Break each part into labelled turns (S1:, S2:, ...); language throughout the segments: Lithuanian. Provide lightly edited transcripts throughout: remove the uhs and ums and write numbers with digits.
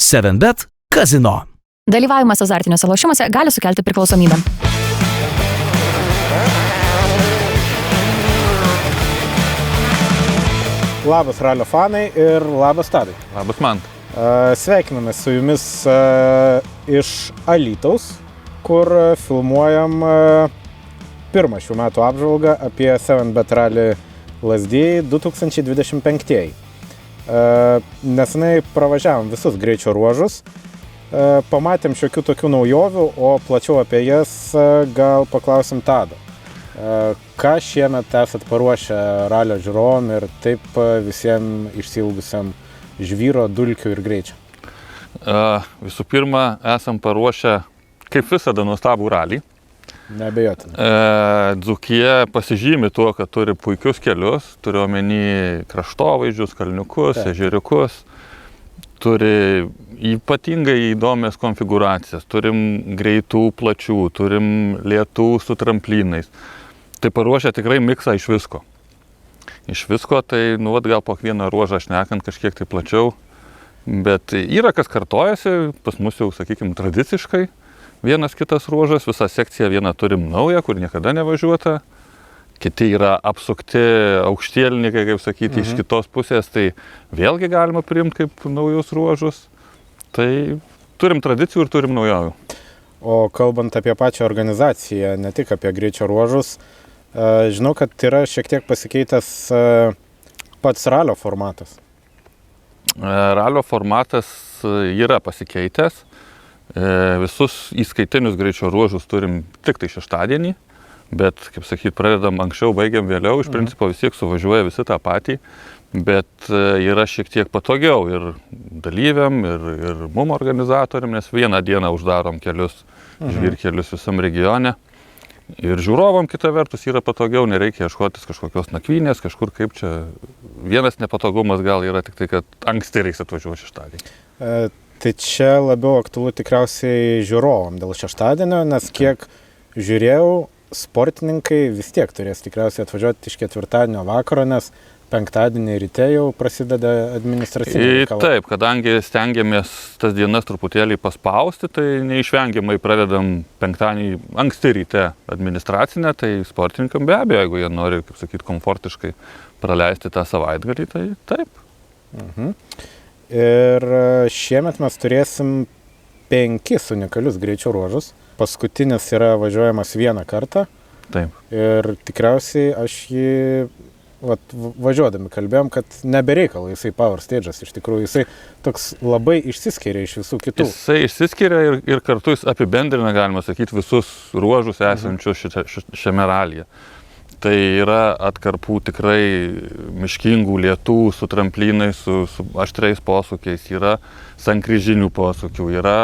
S1: 7bet kazino.
S2: Dalyvavimas azartiniuose lošimuose gali sukelti priklausomybę.
S3: Labas ralio fanai ir labas Tadai.
S4: Labas man.
S3: Sveikiname su jumis iš Alytaus, kur filmuojam pirmą šių metų apžvalgą apie 7bet rally Lazdijai 2025. Nesenai pravažiavom visus greičio ruožus, pamatėm šiokių tokių naujovių, o plačiau apie jas gal paklausim Tado. Ką šiemet esat paruošę ralio žiūrovom ir taip visiems išsiilgusiam žvyro, dulkių ir greičio?
S4: Visų pirma, esam paruošę, kaip visada, nuostabų ralį.
S3: Neabejotinai.
S4: Dzūkija pasižymi tuo, kad turi puikius kelius, turiu omeny kraštovaizdžius, kalniukus, ežeriukus, turi ypatingai įdomias konfigūracijas, turim greitų, plačių, turim lėtų su tramplinais. Tai paruošę tikrai miksą iš visko. Iš visko, tai gal po vieną ruožą šnekant kažkiek tai plačiau, bet yra kas kartojasi, pas mus jau, sakykime, tradiciškai. Vienas kitas ruožas, visą sekciją vieną turim naują, kur niekada nevažiuota. Kiti yra apsukti aukštielnikai, kaip sakyti, iš kitos pusės, tai vėlgi galima priimti kaip naujus ruožus. Tai turim tradicijų ir turim naujovių.
S3: O kalbant apie pačią organizaciją, ne tik apie greičio ruožus, žinau, kad yra šiek tiek pasikeitęs pats ralio formatas.
S4: Ralio formatas yra pasikeitęs. Visus įskaitinius greičio ruožus turim tik tai šeštadienį, bet, kaip sakyt, pradedam anksčiau, baigiam vėliau, iš principo vis tiek suvažiuoja visi tą patį, bet yra šiek tiek patogiau ir dalyviam, ir mum organizatoriam, nes vieną dieną uždarom kelius, žvyrkelius visam regione. Ir žiūrovam kita vertus yra patogiau, nereikia ieškotis kažkokios nakvynės, kažkur kaip čia. Vienas nepatogumas gal yra tik tai, kad anksti reiks atvažiuoti šeštadienį.
S3: Tai čia labiau aktualu tikriausiai žiūrovam dėl šeštadienio, nes kiek žiūrėjau, sportininkai vis tiek turės tikriausiai atvažiuoti iš ketvirtadienio vakaro, nes penktadienį ryte jau prasideda administraciniai reikalai.
S4: Taip, kadangi stengiamės tas dienas truputėlį paspausti, tai neišvengiamai pradedam penktadienį anksti ryte administracinę, tai sportininkam be abejo, jeigu jie nori, kaip sakyti, komfortiškai praleisti tą savaitgalį, tai taip.
S3: Ir šiemet mes turėsim 5 unikalius greičio ruožus. Paskutinis yra važiuojamas vieną kartą.
S4: Taip.
S3: Ir tikriausiai aš jį važiuodami kalbėjom, kad nebereikalo jisai Power Stage'as. Iš tikrųjų, jisai toks labai išsiskiria iš visų kitų.
S4: Jisai išsiskiria ir kartu jis apibendrina, galima sakyti, visus ruožus esančius šiame ralyje. Tai yra atkarpų tikrai miškingų, lėtų, su tramplinais, su aštriais posūkiais, yra sankryžinių posūkių, yra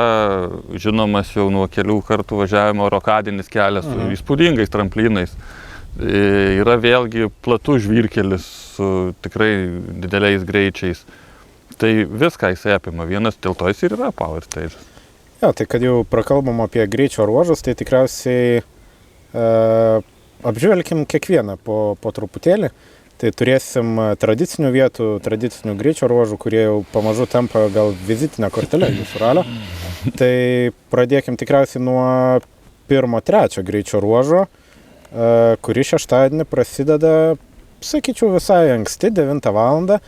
S4: žinomas jau nuo kelių kartų važiavimo rokadinis kelias su įspūdingais tramplinais. Yra vėlgi platus žvyrkelis su tikrai dideliais greičiais. Tai viską jisai apima, vienas dėl to jis ir yra Power Stage.
S3: Tai kad jau prakalbam apie greičio ruožus, tai tikriausiai apžvelkim kiekvieną po truputėlį. Tai turėsim tradicinių vietų, tradicinių greičio ruožų, kurie jau pamažu tampa gal vizitinę kortelę jūsų ralio. Tai pradėkim tikriausiai nuo 1-3 greičio ruožo, kuri šeštadienį prasideda, sakyčiau, visai anksti, 9 valandą.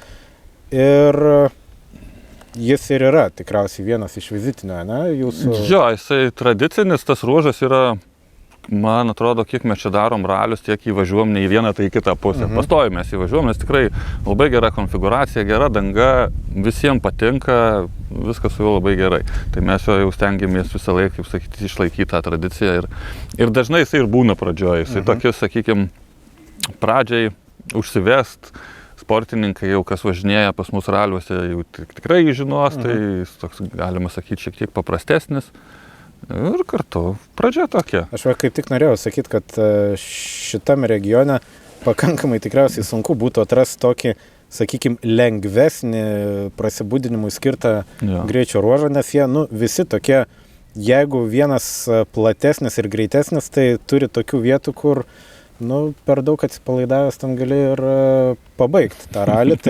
S3: Ir jis ir yra tikriausiai vienas iš vizitinio, ne? Jūsų...
S4: Jo, jisai tradicinis, tas ruožas yra... Man atrodo, kiek mes čia darom ralius, tiek įvažiuom ne į vieną, tai į kitą pusę. Pastovi mes įvažiuom, nes tikrai labai gera konfigūracija, gera danga, visiems patinka, viskas su juo labai gerai. Tai mes jau stengiamės visą laiką, kaip sakyti, išlaikyti tą tradiciją ir dažnai jisai ir būna pradžioje. Jisai tokius, sakykime, pradžiai užsivest, sportininkai jau kas važinėja pas mus raliuose, jau tikrai jį žinos, tai jis toks, galima sakyti, šiek tiek paprastesnis. Ir kartu pradžia tokia.
S3: Aš kaip tik norėjau sakyti, kad šitam regione pakankamai tikriausiai sunku būtų atrasti tokį, sakykime, lengvesnį prasibudinimui skirtą greičio ruožą, nes jie, visi tokie, jeigu vienas platesnis ir greitesnis, tai turi tokių vietų, kur per daug atsipalaidavęs ten gali ir pabaigti tą ralį.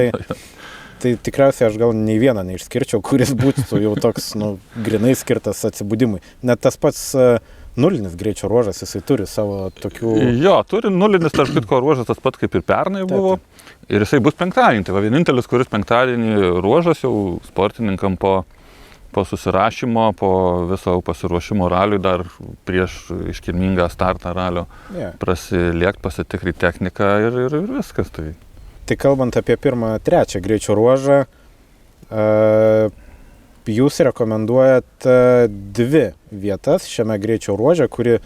S3: tai tikriausiai aš gal nei vieną neišskirčiau, kuris būtų jau toks, grinai skirtas atsibudimui. Net tas pats nulinis greičio ruožas, jisai turi savo tokių...
S4: Jo, turi nulinis, tarp kitko, ruožas tas pat kaip ir pernai buvo. Ir jisai bus penktadienį. Tai va, vienintelis, kuris penktadienį ruožas jau sportininkam po susirašymo, po viso pasiruošimo raliui dar prieš iškilmingą startą ralio prasiliekt, pasitikrinti techniką ir viskas.
S3: Tai kalbant apie pirmą, trečią greičio ruožą, jūs rekomenduojat 2 vietas šiame greičio ruože, kuri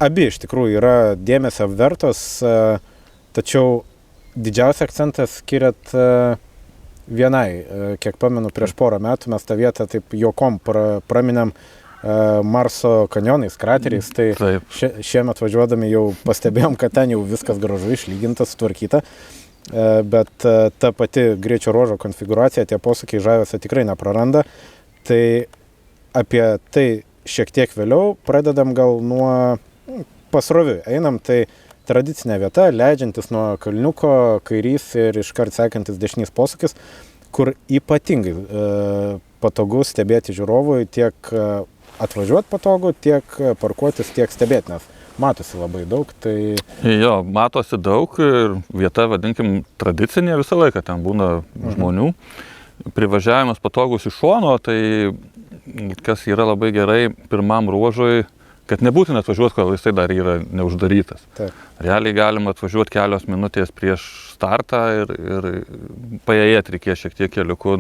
S3: abi iš tikrųjų yra dėmesio vertos, tačiau didžiausią akcentą skiriat vienai. Kiek pamenu, prieš porą metų mes tą vietą taip juokom praminėm Marso kanjonais, krateriais, tai šiemet važiuodami jau pastebėjom, kad ten jau viskas gražu, išlyginta, sutvarkyta. Bet ta pati greičio ruožo konfiguracija, tie posūkiai žavesio tikrai nepraranda. Tai apie tai šiek tiek vėliau pradedam gal nuo pasroviui. Einam, tai tradicinė vieta, leidžiantis nuo kalniuko, kairys ir iškart sekantis dešinys posūkis, kur ypatingai patogu stebėti žiūrovui, tiek atvažiuoti patogu, tiek parkuotis, tiek stebėti, nes matosi labai daug, tai...
S4: Jo, matosi daug ir vieta, vadinkim, tradicinė visą laiką, ten būna žmonių. Privažiavimas patogus iš šono, tai kas yra labai gerai pirmam ruožui, kad nebūtina atvažiuoti, kol jisai dar yra neuždarytas.
S3: Taip.
S4: Realiai galima atvažiuoti kelios minutės prieš startą ir paėjėti reikės šiek tiek keliuku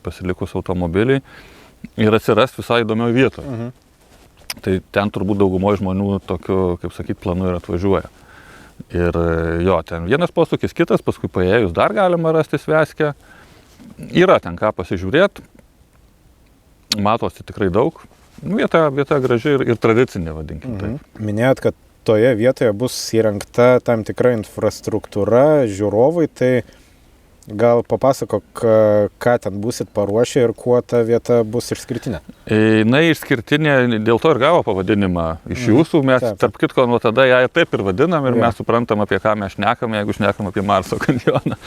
S4: pasilikus automobilį ir atsirasti visai įdomioje vietoje. Tai ten turbūt daugumoje žmonių tokiu, kaip sakyt, planu ir atvažiuoja. Ir jo, ten vienas posūkis, kitas, paskui paėjus dar galima rasti sveskę. Yra ten ką pasižiūrėti, matosi tikrai daug. Vieta graži ir tradicinė, vadinkim taip.
S3: Minėjot, kad toje vietoje bus įrengta tam tikra infrastruktūra žiūrovui, tai gal papasakok, ką ten būsit paruošę ir kuo ta vieta bus išskirtinė?
S4: Na, išskirtinė dėl to ir gavo pavadinimą iš jūsų. Mes, tarp kitko, nuo tada ją taip ir vadinam ir mes suprantam, apie ką mes šnekam, jeigu šnekam apie Marso kanjoną.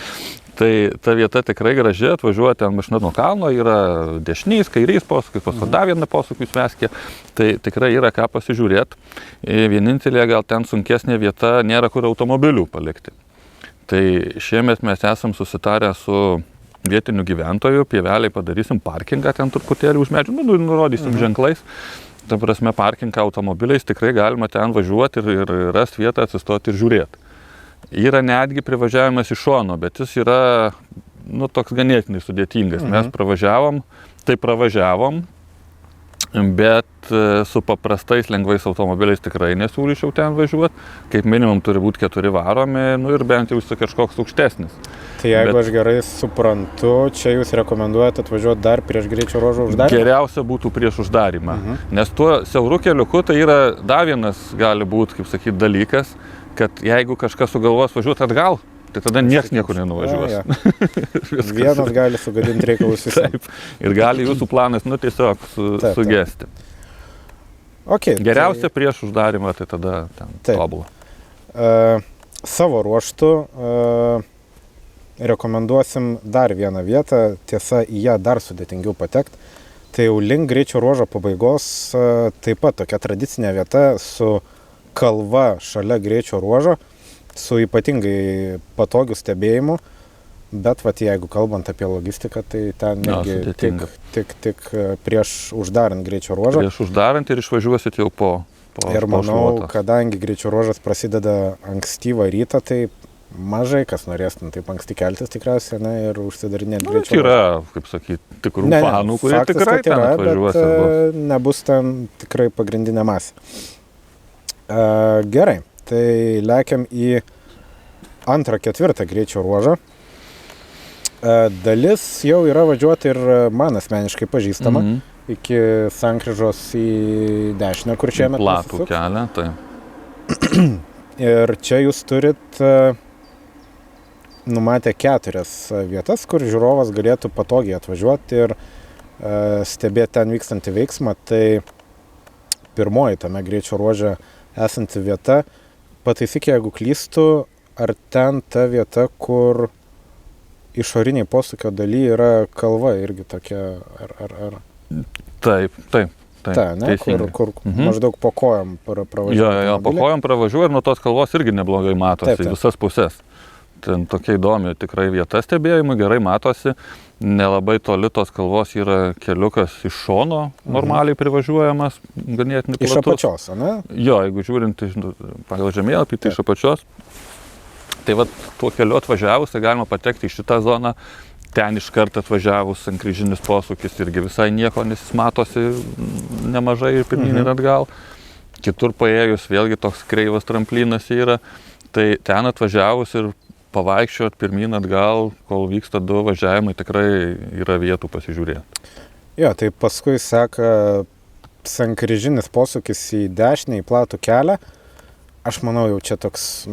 S4: Tai ta vieta tikrai graži, atvažiuoja ten mašina nuo kalno, yra dešinys, kairys posūkis, paskui dar vieną posūkį sveskė. Tai tikrai yra ką pasižiūrėti. Vienintelė gal ten sunkesnė vieta, nėra kur automobilių palikti. Tai šiemet mes esam susitarę su vietiniu gyventoju, pieveliai padarysim parkingą ten truputėlį už medžių, nurodysim ženklais. Ta prasme, parkingą automobiliais tikrai galima ten važiuoti ir rasti vietą, atsistoti ir žiūrėti. Yra netgi privažiavimas iš šono, bet jis yra toks ganėtinai sudėtingas. Mes pravažiavom, bet su paprastais lengvais automobiliais tikrai nesiūlyčiau ten važiuoti. Kaip minimum turi būti 4 varomi, ir bent jau kažkoks aukštesnis.
S3: Tai jeigu aš gerai suprantu, čia jūs rekomenduojate atvažiuoti dar prieš greičio ruožo uždarimą?
S4: Geriausia būtų prieš uždarimą, nes tuo siauru keliuku tai yra dar vienas gali būti, kaip sakyti, dalykas, kad jeigu kažkas sugalvos važiuoti atgal, tai tada nieks niekur nenuvažiuos.
S3: Vienas gali sugadinti reikalus visai.
S4: Ir gali jūsų planas, tiesiog sugesti.
S3: Okay,
S4: geriausia prieš uždarimą, tai tada ten tobulą.
S3: Savo ruoštų rekomenduosim dar vieną vietą, tiesa, į ją dar sudėtingiau patekti. Tai jau link greičio ruožo pabaigos taip pat tokia tradicinė vieta su kalva šalia greičio ruožo, su ypatingai patogiu stebėjimu, bet jeigu kalbant apie logistiką, tai ten irgi tik prieš uždarant greičio ruožą.
S4: Prieš uždarant ir išvažiuosit jau po
S3: ir manau, kadangi greičio ruožas prasideda ankstyvą rytą, tai mažai kas norės taip anksti keltis tikriausiai, ir užsidarinėti greičio ruožą.
S4: Yra, kaip sakyti, tikrų fanų, kurie tikrai ten atvažiuos.
S3: Bet nebus ten tikrai pagrindinė masė. Gerai. Tai lekiam į 2-4 greičio ruožą. Dalis jau yra važiuoti ir man asmeniškai pažįstama. Iki sankryžos į dešinę, kur šiemet
S4: platų kelią, tai.
S3: Ir čia jūs turit numatę 4 vietas, kur žiūrovas galėtų patogiai atvažiuoti ir stebėti ten vykstantį veiksmą. Tai pirmoji tame greičio ruože esanti vieta, pataisyk, jeigu klystu, ar ten ta vieta, kur išoriniai posūkio daly yra kalva irgi tokia, ar...
S4: Taip.
S3: Ta, ne, kur maždaug po kojom pravažiuoja.
S4: Jo, po kojom pravažiuoja ir nuo tos kalvos irgi neblogai matosi
S3: Taip.
S4: visas pusės. Ten tokia įdomi tikrai vieta stebėjimui, gerai matosi. Nelabai toli tos kalvos yra keliukas iš šono normaliai privažiuojamas, ganėtinai platus.
S3: Iš apačios, ne?
S4: Jo, jeigu žiūrint pagal žemėlapį, tai iš apačios. Tai va, tuo keliu atvažiavus, tai galima patekti į šitą zoną. Ten iš karto atvažiavus sankryžinis posūkis irgi visai nieko, nes jis matosi nemažai ir pirmyn ir atgal. Kitur paėjus vėlgi toks kreivas tramplinas yra. Tai ten atvažiavus ir pavaikščiot pirmyn atgal, kol vyksta 2 važiavimai, tikrai yra vietų pasižiūrėti.
S3: Jo, tai paskui seka sankryžinis posūkis į dešinę, į platų kelią. Aš manau, jau čia toks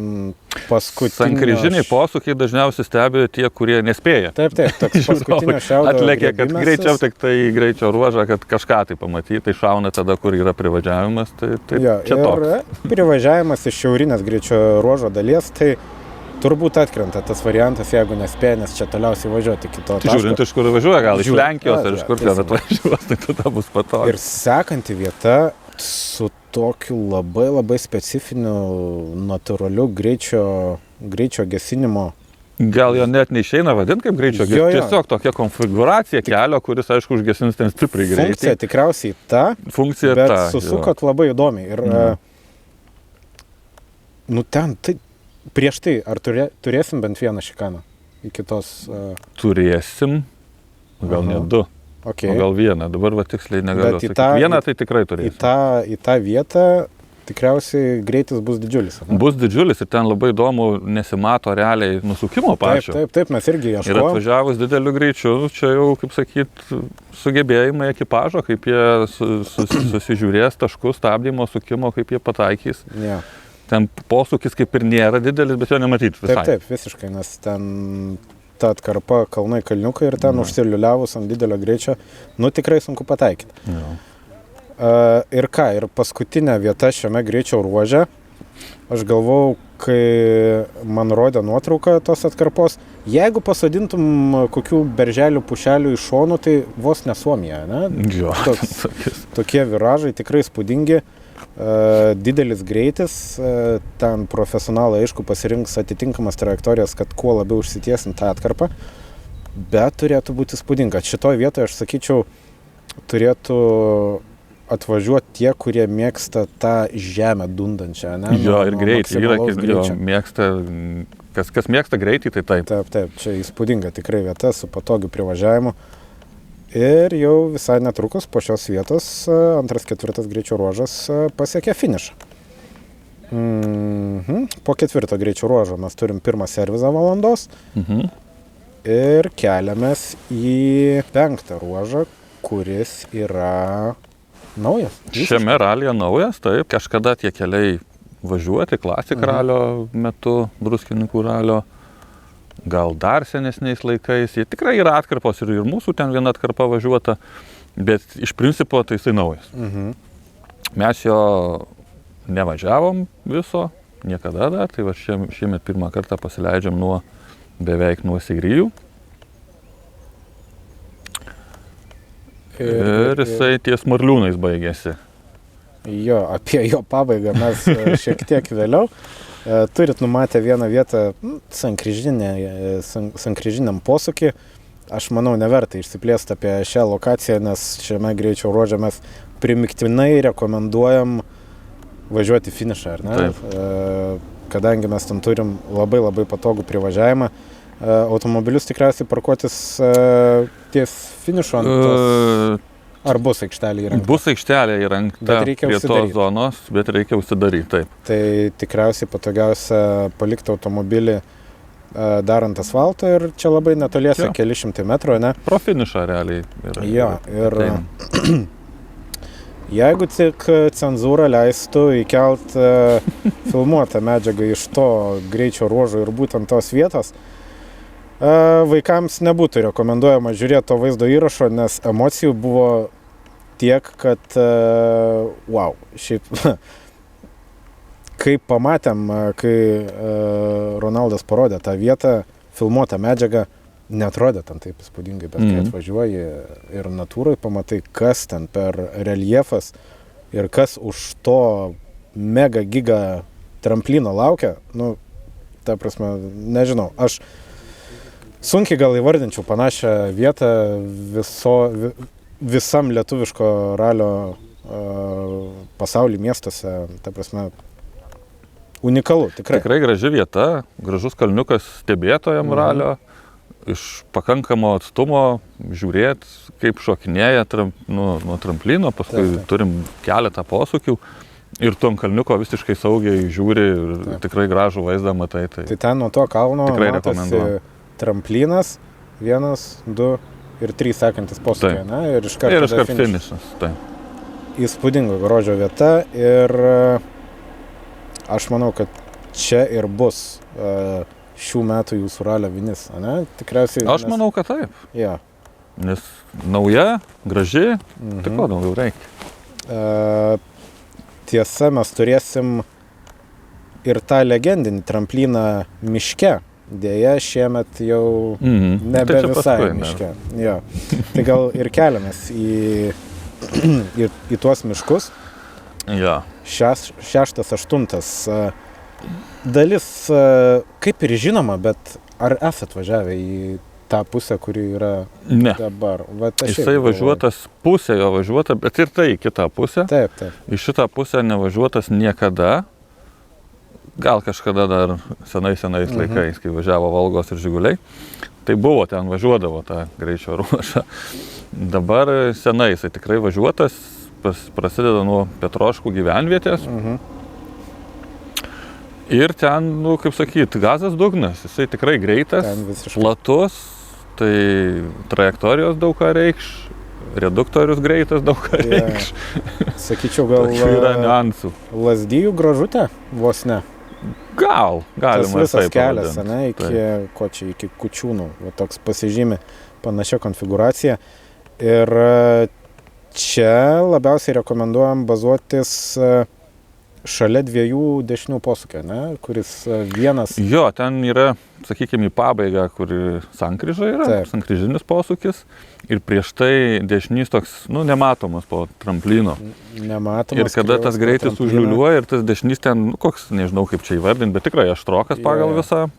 S3: paskutinio...
S4: Sankryžiniai posūkiai dažniausiai stebi tie, kurie nespėja.
S3: Taip, toks paskutinio šiaudo
S4: Atlėkė, kad
S3: griebimasis.
S4: greičiau tik tai greičio ruožą, kad kažką tai pamatyti, tai šauna tada, kur yra privažiavimas, tai
S3: Jo,
S4: čia toks.
S3: Ir privažiavimas iš šiaurinės greičio ruožo dalies, tai turbūt atkrenta tas variantas, jeigu nespėja, nes čia toliausiai važiuoti iki to
S4: Tai žiūrint, iš kur važiuoja, gal iš Lenkijos ar iš kur ten
S3: teisingai.
S4: atvažiuos, tai tada bus patogu.
S3: Ir sekanti vieta su tokiu labai specifiniu natūraliu greičio gesinimo.
S4: Gal jo net neišeina vadinti kaip greičio,
S3: Jo.
S4: tiesiog tokia konfiguracija kelio, kuris, aišku, užgesins ten stipriai greitį.
S3: Funkcija tikriausiai ta,
S4: Funkcija
S3: bet
S4: ta.
S3: susukot labai įdomiai. Ir ten, tai prieš tai, ar turėsim bent vieną šikaną iki tos...
S4: Turėsim, gal net 2.
S3: Okay.
S4: O gal vieną, dabar va tiksliai negaliu sakyti. Vieną tai tikrai turėsim.
S3: Į tą vietą tikriausiai greitis bus didžiulis. Ne?
S4: Bus didžiulis ir ten labai įdomu, nesimato realiai nusukimo pačio.
S3: Taip, mes irgi
S4: Ir
S3: ieškojom.
S4: atvažiavus dideliu greičiu, čia jau, kaip sakyt, sugebėjimai ekipažo, kaip jie susižiūrės taškus, stabdymo, sukimo, kaip jie pataikys.
S3: Ja.
S4: Ten posūkis kaip ir nėra didelis, bet jo nematyti visai.
S3: Taip, visiškai, nes ten ta atkarpa kalnai kalniukai ir ten užsiliuliavus ant didelio greičio, tikrai sunku pataikyti.
S4: Ja.
S3: Ir ką, ir paskutinė vieta šiame greičio ruože, aš galvau, kai man rodė nuotrauką tos atkarpos, jeigu pasodintum kokių berželių pušelių iš šonų, tai vos ne Suomija, ne?
S4: Jo.
S3: Tokie viražai tikrai spūdingi, didelis greitis, ten profesionalai aišku pasirinks atitinkamas trajektorijas, kad kuo labiau užsitiesint tą atkarpą, bet turėtų būti spūdinga. Šitoje vietoje, aš sakyčiau, turėtų atvažiuoti tie, kurie mėgsta tą žemę dundančią, ne?
S4: Jo, ir greitį,
S3: greičio.
S4: Mėgsta, kas mėgsta greitį, tai taip.
S3: Taip, čia įspūdinga tikrai vieta su patogiu privažiavimu. Ir jau visai netrukus po šios vietos 2-4 greičio ruožas pasiekė finišą. Po 4 greičio ruožo mes turim pirmą servizą valandos ir keliamės į 5 ruožą, kuris yra naujas.
S4: Šiame ralyje naujas, taip. Kažkada tie keliai važiuoti, klasik ralio metu, druskininkų ralio. Gal dar senesniais laikais. Jie tikrai yra atkarpos ir mūsų ten viena atkarpa važiuota, bet iš principo tai jisai naujas. Mes jo nevažiavom viso, niekada dar, tai va šiemet pirmą kartą pasileidžiam beveik nuo Sigrijų. Ir jisai ties Marliūnais baigėsi.
S3: Jo, apie jo pabaigą mes šiek tiek vėliau. Turit numatę vieną vietą sankryžiniam posūkį. Aš manau, neverta išsiplėsti apie šią lokaciją, nes šiame greičio ruože mes primiktinai rekomenduojam važiuoti finišą, ar ne?
S4: Taip.
S3: Kadangi mes ten turim labai patogų privažiavimą, automobilius tikriausiai parkuotis ties finišo ant tos... Ar bus aikštelė įrengta?
S4: Bus aikštelė įrengta prie tos zonos, bet reikia užsidaryti, taip.
S3: Tai tikriausiai patogiausia palikti automobilį darant asfaltą ir čia labai netoliese keli šimtai metrų, ne?
S4: Pro finišą realiai yra.
S3: Jo, ir jeigu tik cenzūra leistų įkelt filmuotą medžiagą iš to greičio ruožo ir būtent tos vietos, vaikams nebūtų rekomenduojama žiūrėti to vaizdo įrašo, nes emocijų buvo tiek, kad wow, šiaip kai pamatėm, kai Ronaldas parodė tą vietą, filmuotą medžiagą, netrodė ten taip įspūdingai, bet kai atvažiuoji ir natūrai pamatai, kas ten per reljefas ir kas už to mega giga tramplino laukia, nu, ta prasme, nežinau, aš sunkiai gal įvardinčiau panašią vietą visam lietuviško ralio pasaulį miestuose, ta prasme, unikalu, tikrai.
S4: Tikrai graži vieta, gražus kalniukas stebėtojam ralio, iš pakankamo atstumo žiūrėti, kaip šokinėja nuo tramplino, paskui turim keletą posūkių ir tom kalniuko visiškai saugiai žiūri ir tikrai gražų vaizdą matai. Tai
S3: ten nuo to kalno
S4: matosi
S3: tramplinas, 1, 2 ir 3 sekantis posūkiai, ne? Ir iškart
S4: finišas.
S3: Įspūdingo grožio vieta ir aš manau, kad čia ir bus šių metų jūsų ralio vinis, ne? Tikriausiai.
S4: Aš manau, kad taip.
S3: Ja.
S4: Nes nauja, graži, tai ko daugiau reikia.
S3: Tiesa, mes turėsim ir tą legendinį trampliną miške. Dėja, šiemet jau nebe
S4: tai
S3: visai
S4: paskui,
S3: miške. Ja. Tai gal ir keliamės į tuos miškus.
S4: Ja.
S3: 6, 8. Dalis kaip ir žinoma, bet ar esat važiavę į tą pusę, kuri yra dabar?
S4: Jisai važiuotas, pusė jo važiuota, bet ir tai į kitą pusę.
S3: Taip.
S4: Į šitą pusę nevažiuotas niekada. Gal kažkada dar senais laikais, kai važiavo Volgos ir Žiguliai. Tai buvo, ten važiuodavo tą greičio ruožą. Dabar senai jisai tikrai važiuotas, prasideda nuo Petroškų gyvenvietės. Ir ten, kaip sakyt, gazas dugnas, jisai tikrai greitas, platus, tai trajektorijos daug ką reikš, reduktorius greitas daug ką reikš.
S3: Sakyčiau, gal
S4: yra niuansų.
S3: Lazdijų gražutė, vos ne.
S4: Gal, galima
S3: tas visas kelias, ne, iki Kučiūnų, toks pasižymi panašia konfiguracija. Ir čia labiausiai rekomenduojam bazuotis šalia 2 dešinių posūkio, ne, kuris vienas.
S4: Jo, ten yra, sakykime, į pabaigą, kur sankryža yra, sankryžinis posūkis. Ir prieš tai dešinys toks, nematomas po tramplino.
S3: Nematomas.
S4: Ir kada tas greitis užliuliuoja ir tas dešinys ten, koks, nežinau kaip čia įvardinti, bet tikrai aštrokas pagal visą.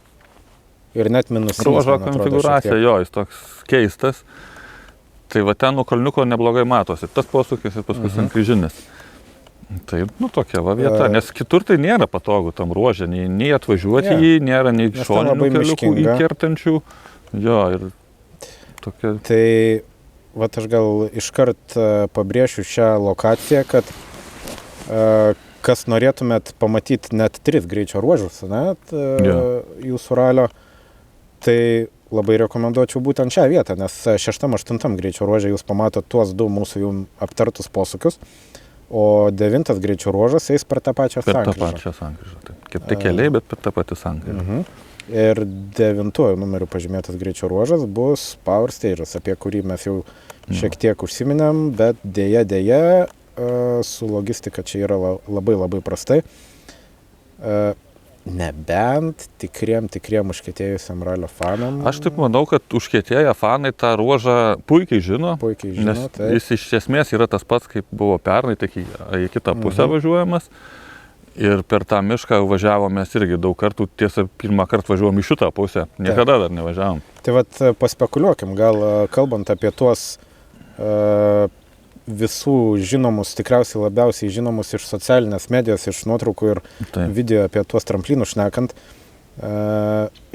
S3: Ir net minusinis.
S4: Ruožo konfiguracija, jo, jis toks keistas. Tai va ten nuo kalniuko neblogai matosi. Tas posūkis ir paskui sankryžinis. Tai, tokia va vieta, nes kitur tai nėra patogu tam ruožė, nei atvažiuoti jį, nėra nei šoninių keliukų įkertančių. Jo, ir tokia.
S3: Tai, aš gal iškart pabrėšiu šią lokaciją, kad kas norėtumėt pamatyti net 3 greičio ruožus, jūsų ralio, tai labai rekomenduočiau būtent šią vietą, nes 6, 8 greičio ruožė jūs pamatot tuos 2 mūsų jau aptartus posūkius. O 9 greičio ruožas eis per tą pačią sankryžą.
S4: Per tą pačią sankryžą, taip. Kaip tik keliai, bet per tą patį sankryžą.
S3: Ir 9 numeriu pažymėtas greičio ruožas bus Power Stage'as, apie kurį mes jau šiek tiek užsiminėm, bet dėja, su logistika čia yra labai prastai. Nebent tikriem užkietėjusiam ralio fanam.
S4: Aš taip manau, kad užkietėję fanai tą ruožą puikiai žino, nes jis iš esmės yra tas pats, kaip buvo pernai, tik į kitą pusę važiuojamas. Ir per tą mišką važiavom mes irgi daug kartų, tiesa, pirmą kartą važiuom į šitą pusę, niekada dar nevažiavom.
S3: Tai paspekuliuokim, gal kalbant apie tuos visų žinomus, tikriausiai labiausiai žinomus iš socialinės medijos, iš nuotraukų ir video apie tuos tramplinus šnekant.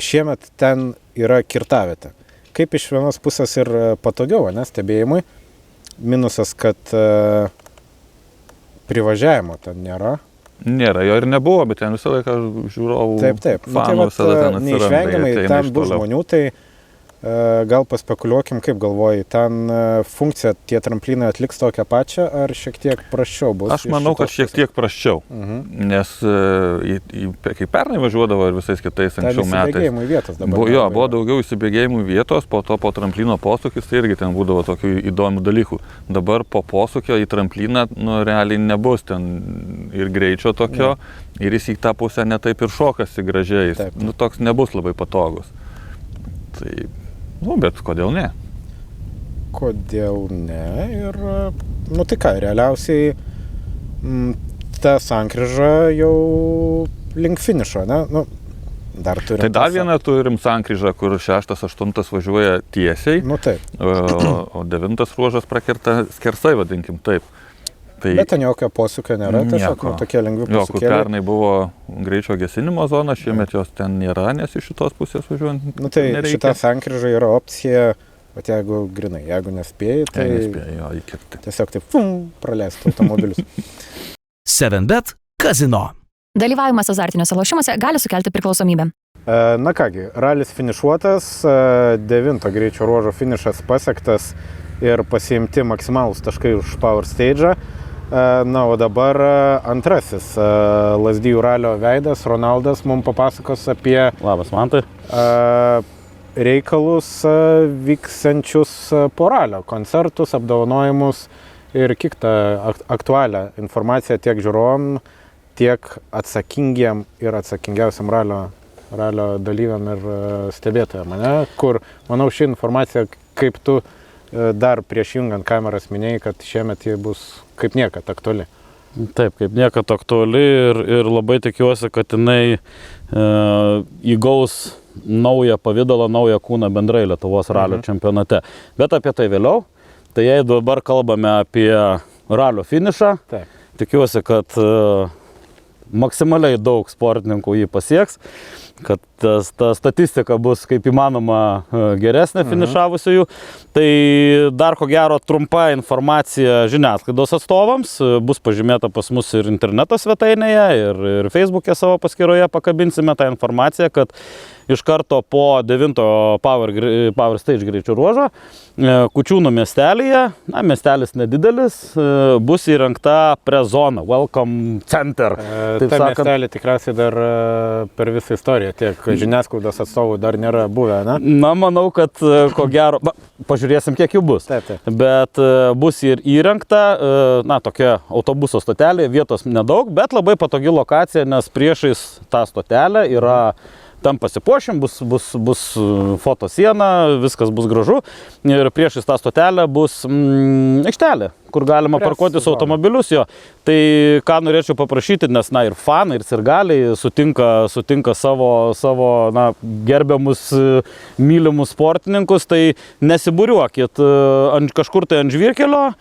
S3: Šiemet ten yra kirtavietė. Kaip iš vienos pusės ir patogiau, stebėjimui. Minusas, kad privažiavimo ten nėra.
S4: Nėra, jo ir nebuvo, bet ten visą laiką žiūrovų fanų visada ten atsiranda.
S3: Neišvengiamai ten bus žmonių, tai gal paspekuliuokim, kaip galvoji, ten funkcija tie tramplinai atliks tokią pačią, ar šiek tiek prasčiau bus?
S4: Aš manau, kad šiek tiek prasčiau, nes kai pernai važiuodavo ir visais kitais anksčiau metais.
S3: Įsibėgėjimų vietos dabar.
S4: Jo, buvo daugiau įsibėgėjimų vietos, po to po tramplino posūkis, tai irgi ten būdavo tokių įdomių dalykų. Dabar po posūkio į trampliną, realiai nebus ten ir greičio tokio, ir jis į tą pusę netaip ir šokasi gražiai, toks nebus labai patogus. Tai Nu, bet kodėl ne?
S3: Kodėl ne? Ir, nu tai ką, realiausiai ta sankryža jau link finišo, ne? Nu, dar turim.
S4: Tai dar vieną turim sankryžą, kur 6-8 važiuoja tiesiai,
S3: Nu taip.
S4: o 9 ruožas prakerta skersai, vadinkim taip. Tai
S3: Bet ten jokio posūkio nėra, tiesiog nu, tokie lengvi
S4: jo, kur
S3: posūkėliai.
S4: pernai buvo greičio gesinimo zona, šiemet jos ten nėra, nes iš šitos pusės važiuojant
S3: Nu tai
S4: nereikia.
S3: šita sankryža yra opcija, bet jeigu grinai, jeigu nespėjai, tai
S4: Nespėjo jo įkirpti.
S3: tiesiog taip praleist automobilius.
S1: 7bet Casino.
S2: Dalyvavimas azartiniuose lošimuose gali sukelti priklausomybę.
S3: Na kągi, ralis finišuotas, 9 greičio ruožo finišas pasiektas ir pasiimti maksimalūs taškai už Power Stage'ą. Na, o dabar antrasis Lazdijų ralio veidas, Ronaldas, mums papasakos apie
S5: Labas, Mantai.
S3: reikalus vyksančius po ralio, koncertus, apdovanojimus ir kitą aktualią informaciją tiek žiūrovom, tiek atsakingiem ir atsakingiausiam ralio dalyviam ir stebėtojam, kur, manau, ši informacija, kaip tu dar prieš jungiant kameras minėjai, kad šiemet jie bus kaip niekad aktuali.
S5: Taip, kaip niekad aktuali ir labai tikiuosi, kad jinai įgaus naują pavydalą, naują kūną bendrai Lietuvos ralio čempionate. Bet apie tai vėliau. Tai jei dabar kalbame apie ralio finišą,
S3: Taip.
S5: tikiuosi, kad maksimaliai daug sportininkų jį pasieks, kad ta statistika bus kaip įmanoma geresnė finišavusiųjų. Tai dar ko gero trumpa informacija žiniasklaidos atstovams, bus pažymėta pas mus ir interneto svetainėje, ir Facebook'e savo paskyroje pakabinsime tą informaciją, kad iš karto po 9 Power Stage greičio ruožo Kučiūnų miestelyje, miestelis nedidelis, bus įrengta prezona, Welcome Center.
S3: Ta miestelė tikriausiai dar per visą istoriją tiek žiniasklaidos atstovų dar nėra buvę, ne?
S5: Na, manau, kad ko gero, pažiūrėsim, kiek jų bus.
S3: Taip.
S5: Bet bus ir įrengta, tokia autobuso stotelė, vietos nedaug, bet labai patogi lokacija, nes priešais tą stotelę yra tam pasipuošim, bus fotosiena, viskas bus gražu ir priešais tą stotelę bus aikštelė, kur galima parkuotis automobilius jo. Tai ką norėčiau paprašyti, nes ir fanai, ir sirgaliai sutinka savo gerbiamus, mylimus sportininkus, tai nesibūriuokit kažkur tai ant žvyrkelio.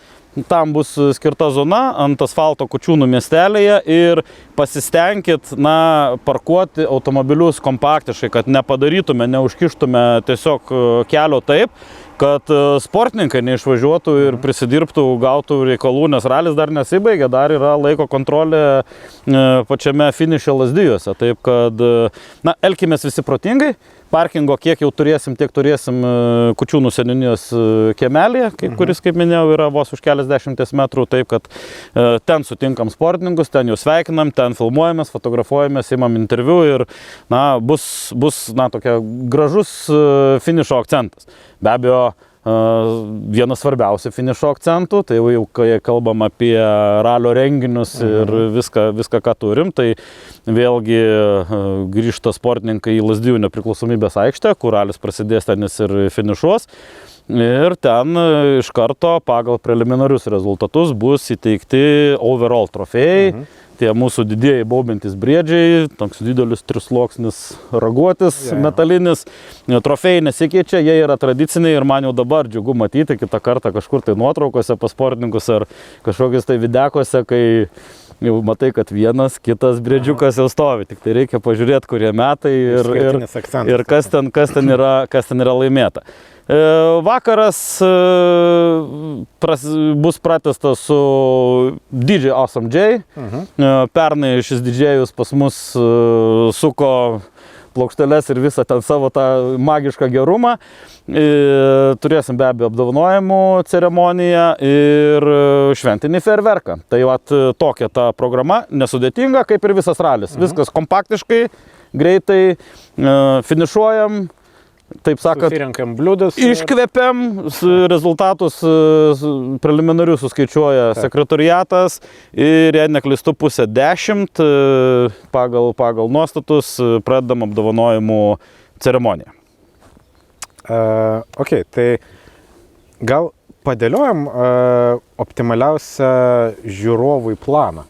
S5: Tam bus skirta zona ant asfalto Kučiūnų miestelėje ir pasistengkit parkuoti automobilius kompaktiškai, kad nepadarytume, neužkištume tiesiog kelio taip, kad sportininkai neišvažiuotų ir prisidirbtų, gautų reikalų, nes ralis dar nesibaigė, dar yra laiko kontrolė pačiame finiše Lazdijuose. Taip kad, elkimės visi protingai. Parkingo kiek jau turėsim, tiek turėsim Kučiūnų seniūnijos kiemelėje, kuris, kaip minėjau, yra vos už keliasdešimties metrų, taip kad ten sutinkam sportininkus, ten jau sveikinam, ten filmuojamės, fotografuojamės, imam interviu ir bus tokia gražus finišo akcentas. Be abejo, vienas svarbiausių finišo akcentų, tai jau kai kalbam apie ralio renginius ir viską, ką turim, tai vėlgi grįžta sportininkai į Lazdijų nepriklausomybės aikštę, kur ralis prasidės ten ir finišuos. Ir ten iš karto pagal preliminarius rezultatus bus įteikti overall trofėjai. Tie mūsų didieji baubiantys briedžiai, toks didelis trisluoksnis raguotis metalinis. Trofėjai nesikeičia, jie yra tradiciniai ir man jau dabar džiugu matyti kitą kartą kažkur tai nuotraukose pas sportininkus ar kažkokius tai videkose, kai jau matai, kad vienas, kitas briedžiukas jau stovi. Tik tai reikia pažiūrėti, kurie metai ir kas ten yra laimėta. Vakaras bus pratęstas su DJ Awesome J. Pernai šis didžėjus pas mus suko plokšteles ir visą ten savo tą magišką gerumą. Turėsim be abejo apdovanojimų ceremoniją ir šventinį fejerverką. Tai tokia ta programa, nesudėtinga kaip ir visas ralis. Viskas kompaktiškai, greitai, finišuojam. Taip sakant,
S3: susirenkam bliūdus.
S5: Iškvepiam, rezultatus preliminarius suskaičiuoja sekretoriatas ir jei neklystu 9:30 pagal nuostatus pradedam apdovanojimų ceremoniją.
S3: Ok, tai gal padėliojam optimaliausią žiūrovui planą.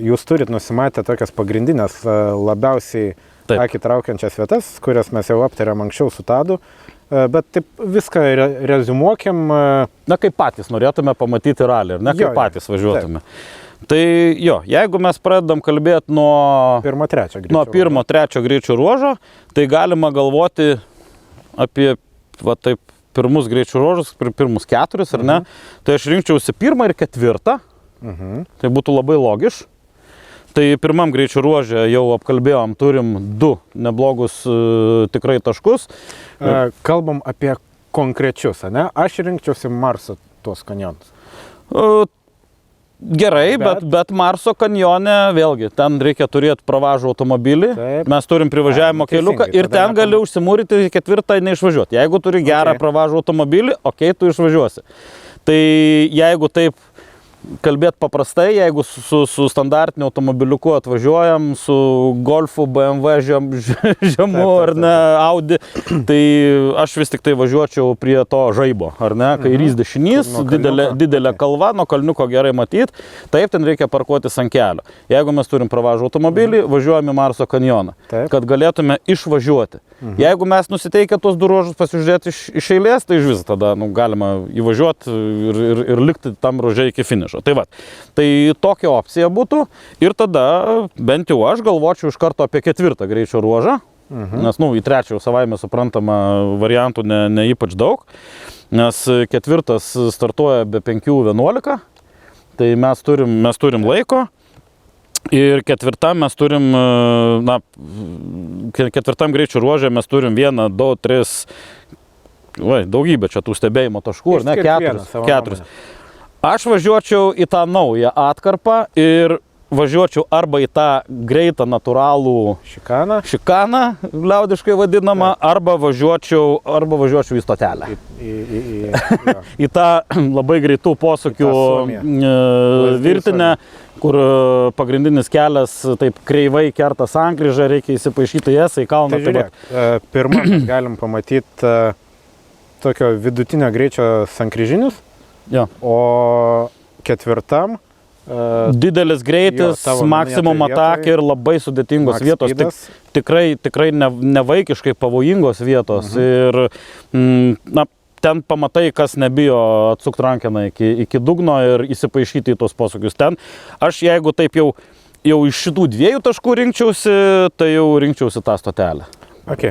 S3: Jūs turit nusimatę tokias pagrindinės, labiausiai akį traukiančias vietas, kurias mes jau aptarėm anksčiau su Tadu, bet taip viską rezumuokim.
S5: Na, kaip patys norėtume pamatyti ralį, ir ne kaip patys važiuotume. Tai jo, jeigu mes pradedam kalbėti nuo pirmo, trečio greičio ruožo, tai galima galvoti apie taip, pirmus greičio ruožus, pirmus 4, ar ne? Tai aš rinkčiausi 1 ir 4. Tai būtų labai logiš. Tai pirmam greičio ruožė jau apkalbėjom, turim 2 neblogus tikrai taškus.
S3: Kalbam apie konkrečius, ne? Aš rinkčiausi Marso tuos kanjonus.
S5: Gerai, bet Marso kanjone, vėlgi, ten reikia turėti pravažų automobilį. Taip. Mes turim privažiavimo keliuką ir ten gali užsimūryti 4 neišvažiuoti. Jeigu turi gerą pravažų automobilį, tu išvažiuosi. Tai jeigu taip kalbėt paprastai, jeigu su standartiniu automobiliuku atvažiuojam, su Golfu, BMW žemu ar ne, Audi, tai aš vis tik tai važiuočiau prie to žaibo, ar ne, kairys dešinys, didelė kalva, nuo kalniuko gerai matyt, taip ten reikia parkuotis ant kelio. Jeigu mes turim pravažų automobilį, važiuojame į Marso kanjoną, kad galėtume išvažiuoti. Jeigu mes nusiteikę tuos 2 ruožus pasižiūrėti iš eilės, tai iš vis tada galima įvažiuoti ir likti tam ruože iki finišo. Tai va, tai tokia opcija būtų ir tada bent jau aš galvočiau iš karto apie 4 greičio ruožą, nes į 3 jau savaime suprantama variantų ne ypač daug, nes 4 startuoja be 5:11, tai mes turim laiko. Ir 4 mes turim, 4 greičio ruožė mes turim 1, 2, 3, daugybę čia tų stebėjimo taškų, ar ne, 4. Aš važiuočiau į tą naują atkarpą ir važiuočiau arba į tą greitą natūralų šikaną, liaudiškai vadinamą, arba važiuočiau į stotelę. Į tą labai greitų posūkių virtinę, kur pagrindinis kelias taip kreivai kerta sankryžą, reikia įsipaišyti jas į kalną.
S3: Tai žiūrėk, pirmą mes galim pamatyti tokio vidutinio greičio sankryžinius, o 4
S5: didelis greitis, maksimum atakė ir labai sudėtingos vietos, tikrai nevaikiškai pavojingos vietos. Ir ten pamatai, kas nebijo atsukti rankeną iki dugno ir įsipaišyti į tos posūkius. Ten aš jeigu taip jau iš šitų 2 taškų rinkčiausi, tai jau rinkčiausi tą stotelę.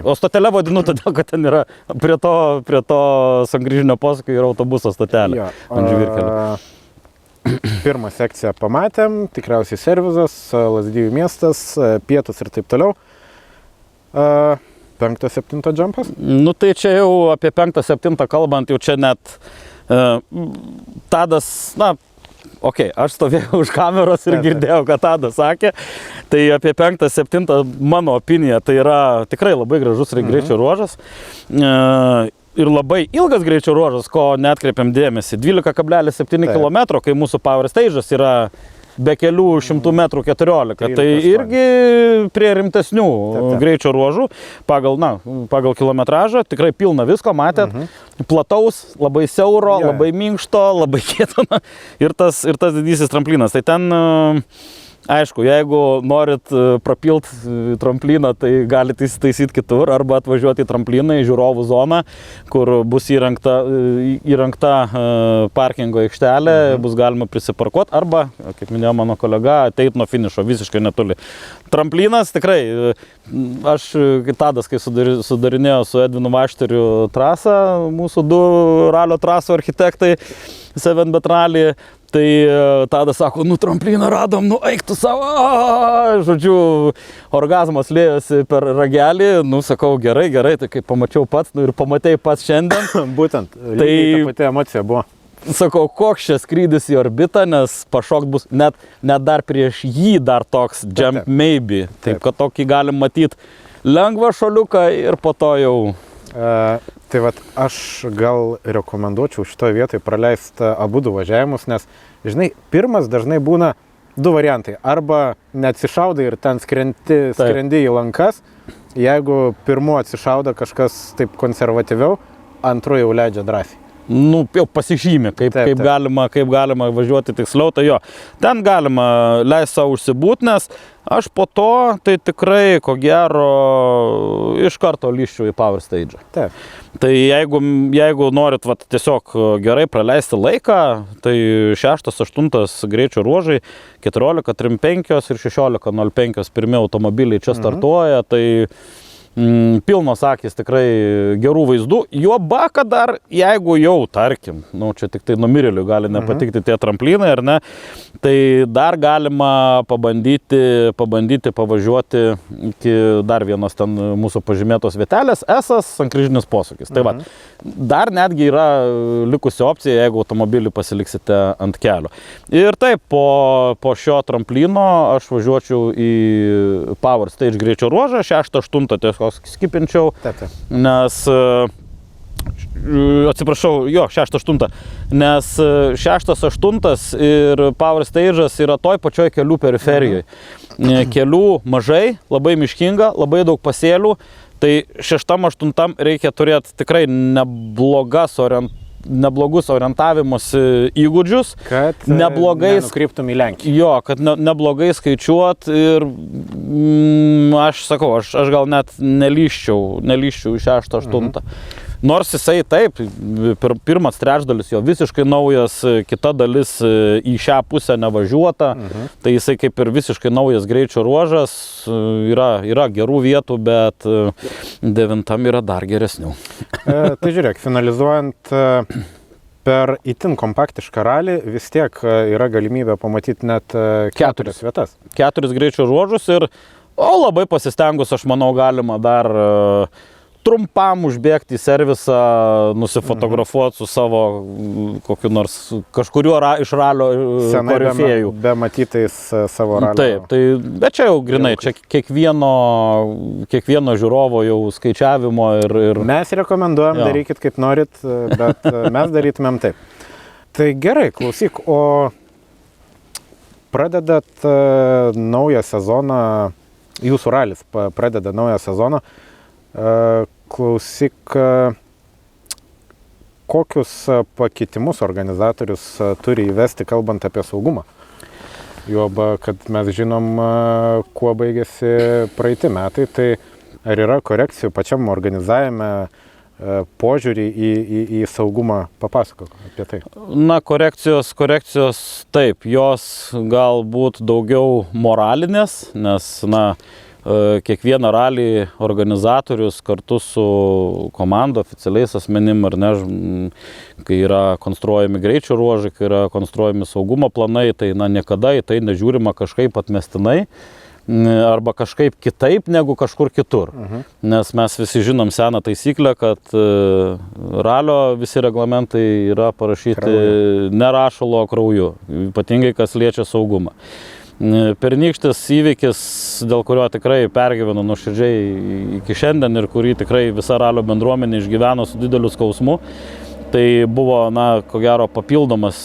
S5: O stotelę vadinu todėl, kad ten yra prie to sankryžinio posūkio yra autobuso stotelė ant žvyrkelio.
S3: Pirmą sekciją pamatėm, tikriausiai servizas, Lazdijų miestas, pietus ir taip toliau. 5-7 džampas?
S5: Tai čia jau apie 5-7 kalbant, jau čia net Tadas, aš stovėjau už kameros ir girdėjau, ką Tadas sakė. Tai apie 5-7 mano opinija, tai yra tikrai labai gražus greičio ruožas. Ir labai ilgas greičio ruožas, ko neatkreipiam dėmesį. 12,7 km, kai mūsų Power Stage'as yra be kelių 100 metrų 14. Tai irgi prie rimtesnių greičio ruožų pagal kilometražą. Tikrai pilna visko, matėt. Plataus, labai siauro, labai minkšto, labai kieto. Ir tas didysis tramplinas. Tai ten Aišku, jeigu norit prapilt trampliną, tai galite įsitaisyti kitur arba atvažiuoti į trampliną, į žiūrovų zoną, kur bus įrengta parkingo aikštelė, bus galima prisiparkuoti arba, kaip minėjo mano kolega, ateit nuo finišo visiškai netoli. Tramplinas tikrai, aš Tadas, kai sudarinėjo su Edvinu Vašteriu trasą, mūsų du ralio trasų architektai, 7bet rally, tai Tadas sako, trampliną radom, eik tu savo, žodžiu, orgazmas lėjosi per ragelį, sakau, gerai, tai kai pamačiau pats, ir pamatėjai pats šiandien.
S3: Būtent, lygiai ta pati emocija buvo.
S5: Sakau, koks čia skrydis į orbitą, nes pašokt bus net dar prieš jį dar toks jump maybe. Taip, kad tokį galim matyti lengvą šuoliuką ir po to jau...
S3: Tai vat, aš gal rekomenduočiau šitoje vietoje praleisti abudu važiavimus, nes, žinai, pirmas dažnai būna, du variantai. Arba neatsišaudai ir ten skrendi į lankas. Jeigu pirmu atsišauda kažkas taip konservatyviau, antru jau leidžia drąsiai.
S5: Nu, jau pasižymė, kaip galima važiuoti tiksliau, tai jo, ten galima leisti savo užsibūt, nes aš po to, tai tikrai, ko gero, iš karto lyščiau į Power Stage.
S3: Taip.
S5: Tai jeigu norit tiesiog gerai praleisti laiką, tai 6-8 greičio ruožai, 14.35 ir 16.05 pirmi automobiliai čia startuoja, tai pilnos akys tikrai gerų vaizdų. Juoba, kad dar, jeigu jau, tarkim, čia tik tai numirėliui gali nepatikti tie tramplinai, ar ne, tai dar galima pabandyti pavažiuoti iki dar vienos ten mūsų pažymėtos vietelės, S-as, sankryžinis posūkis. Tai va, dar netgi yra likusi opcija, jeigu automobilį pasiliksite ant kelio. Ir taip, po šio tramplino aš važiuočiau į Power Stage greičio ruožą, 6-8 tiesiog skipinčiau, nes, atsiprašau, 6-8, nes 6-8 ir Power Stage'as yra toj pačioj kelių periferijoje. Kelių mažai, labai miškinga, labai daug pasėlių, tai 6-8 reikia turėti tikrai neblogus orientavimosi įgūdžius,
S3: kad nenukryptum į Lenkiją.
S5: Jo, kad neblogai skaičiuot ir aš sakau, aš gal net nelyščiau į 6-8. Nors jisai taip, pirmas trečdalis jo visiškai naujas, kita dalis į šią pusę nevažiuota, tai jisai kaip ir visiškai naujas greičio ruožas, yra gerų vietų, bet 9 yra dar geresnių.
S3: Tai žiūrėk, finalizuojant per itin kompaktišką ralį, vis tiek yra galimybė pamatyti net 4 vietas. 4
S5: greičio ruožus ir labai pasistengus, aš manau, galima dar trumpam užbėgti į servisą, nusifotografuoti su savo kažkuriuo iš ralio korifėjų.
S3: Be matytais savo ralio.
S5: Taip, bet čia jau grinai, čia kiekvieno žiūrovo jau skaičiavimo ir...
S3: Mes rekomenduojam, darykit kaip norit, bet mes darytumėm taip. Tai gerai, klausyk, o pradedat naują sezoną, jūsų ralis pradeda naują sezoną, klausyk, kokius pakeitimus organizatorius turi įvesti, kalbant apie saugumą? Juoba, kad mes žinom, kuo baigėsi praeiti metai, tai ar yra korekcijų pačiam organizavime, požiūrį į saugumą? Papasakok apie tai.
S5: Na, korekcijos taip, jos galbūt daugiau moralinės, nes, kiekvieną ralį organizatorius kartu su komanda, oficialiais asmenim, ar ne, kai yra konstruojami greičio ruožai, kai yra konstruojami saugumo planai, tai niekada į tai nežiūrima kažkaip atmestinai arba kažkaip kitaip negu kažkur kitur. Nes mes visi žinom seną taisyklę, kad ralio visi reglamentai yra parašyti ne rašalo, o krauju, ypatingai kas liečia saugumą. Pernykštis įvykis, dėl kurio tikrai pergyvenu nuoširdžiai iki šiandien ir kurį tikrai visa ralio bendruomenė išgyveno su dideliu skausmu, tai buvo, ko gero, papildomas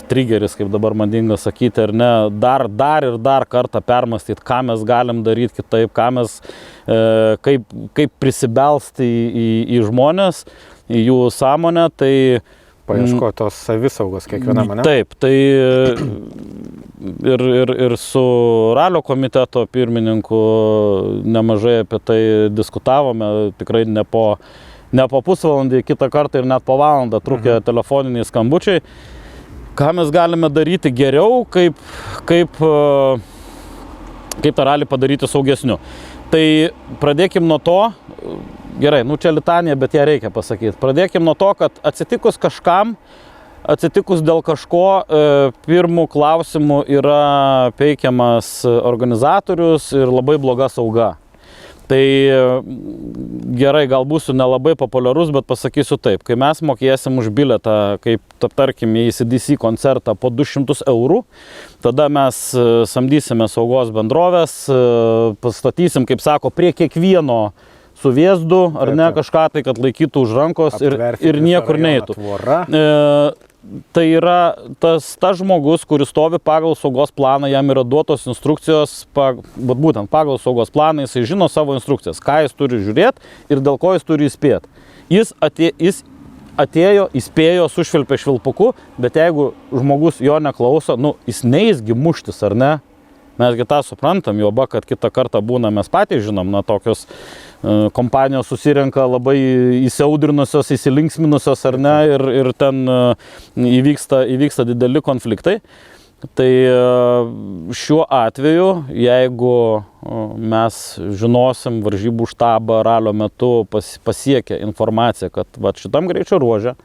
S5: trigeris, kaip dabar madinga sakyti, ar ne, dar kartą permastyti, ką mes galim daryti kitaip, kaip prisibelsti į žmonės, į jų sąmonę, tai...
S3: Paieškoti tos savisaugos kiekvienam, ne?
S5: Taip, tai ir su ralio komiteto pirmininku nemažai apie tai diskutavome, tikrai ne po pusvalandį, kitą kartą ir net po valandą trukę telefoniniai skambučiai. Ką mes galime daryti geriau, kaip tą ralį padaryti saugesniu. Tai pradėkim nuo to, gerai, čia litanija, bet ją reikia pasakyti. Pradėkim nuo to, kad atsitikus kažkam, atsitikus dėl kažko, pirmų klausimų yra peikiamas organizatorius ir labai bloga sauga. Tai gerai, gal būsiu nelabai populiarus, bet pasakysiu taip, kai mes mokėsim už bilietą, kaip tarkim į AC/DC koncertą po 200 €, tada mes samdysime saugos bendrovės, pastatysim, kaip sako, prie kiekvieno su vėzdu, ar ne, kažką tai, kad laikytų už rankos ir niekur neitų. tai yra tas žmogus, kuris stovi pagal saugos planą, jam yra duotos instrukcijos, būtent pagal saugos planą jisai žino savo instrukcijas, ką jis turi žiūrėti ir dėl ko jis turi įspėti. Jis atėjo, įspėjo, sušvilpė švilpuku, bet jeigu žmogus jo neklauso, jis neįsgi muštis, ar ne? Mesgi tą suprantam, joba, kad kitą kartą būna, mes patys žinom, tokios kompanijos susirenka labai įsiaudrinusios, įsilinksminusios, ar ne, ir ten įvyksta dideli konfliktai. Tai šiuo atveju, jeigu mes žinosim varžybų štabą ralio metu pasiekę informaciją, kad šitam greičio ruože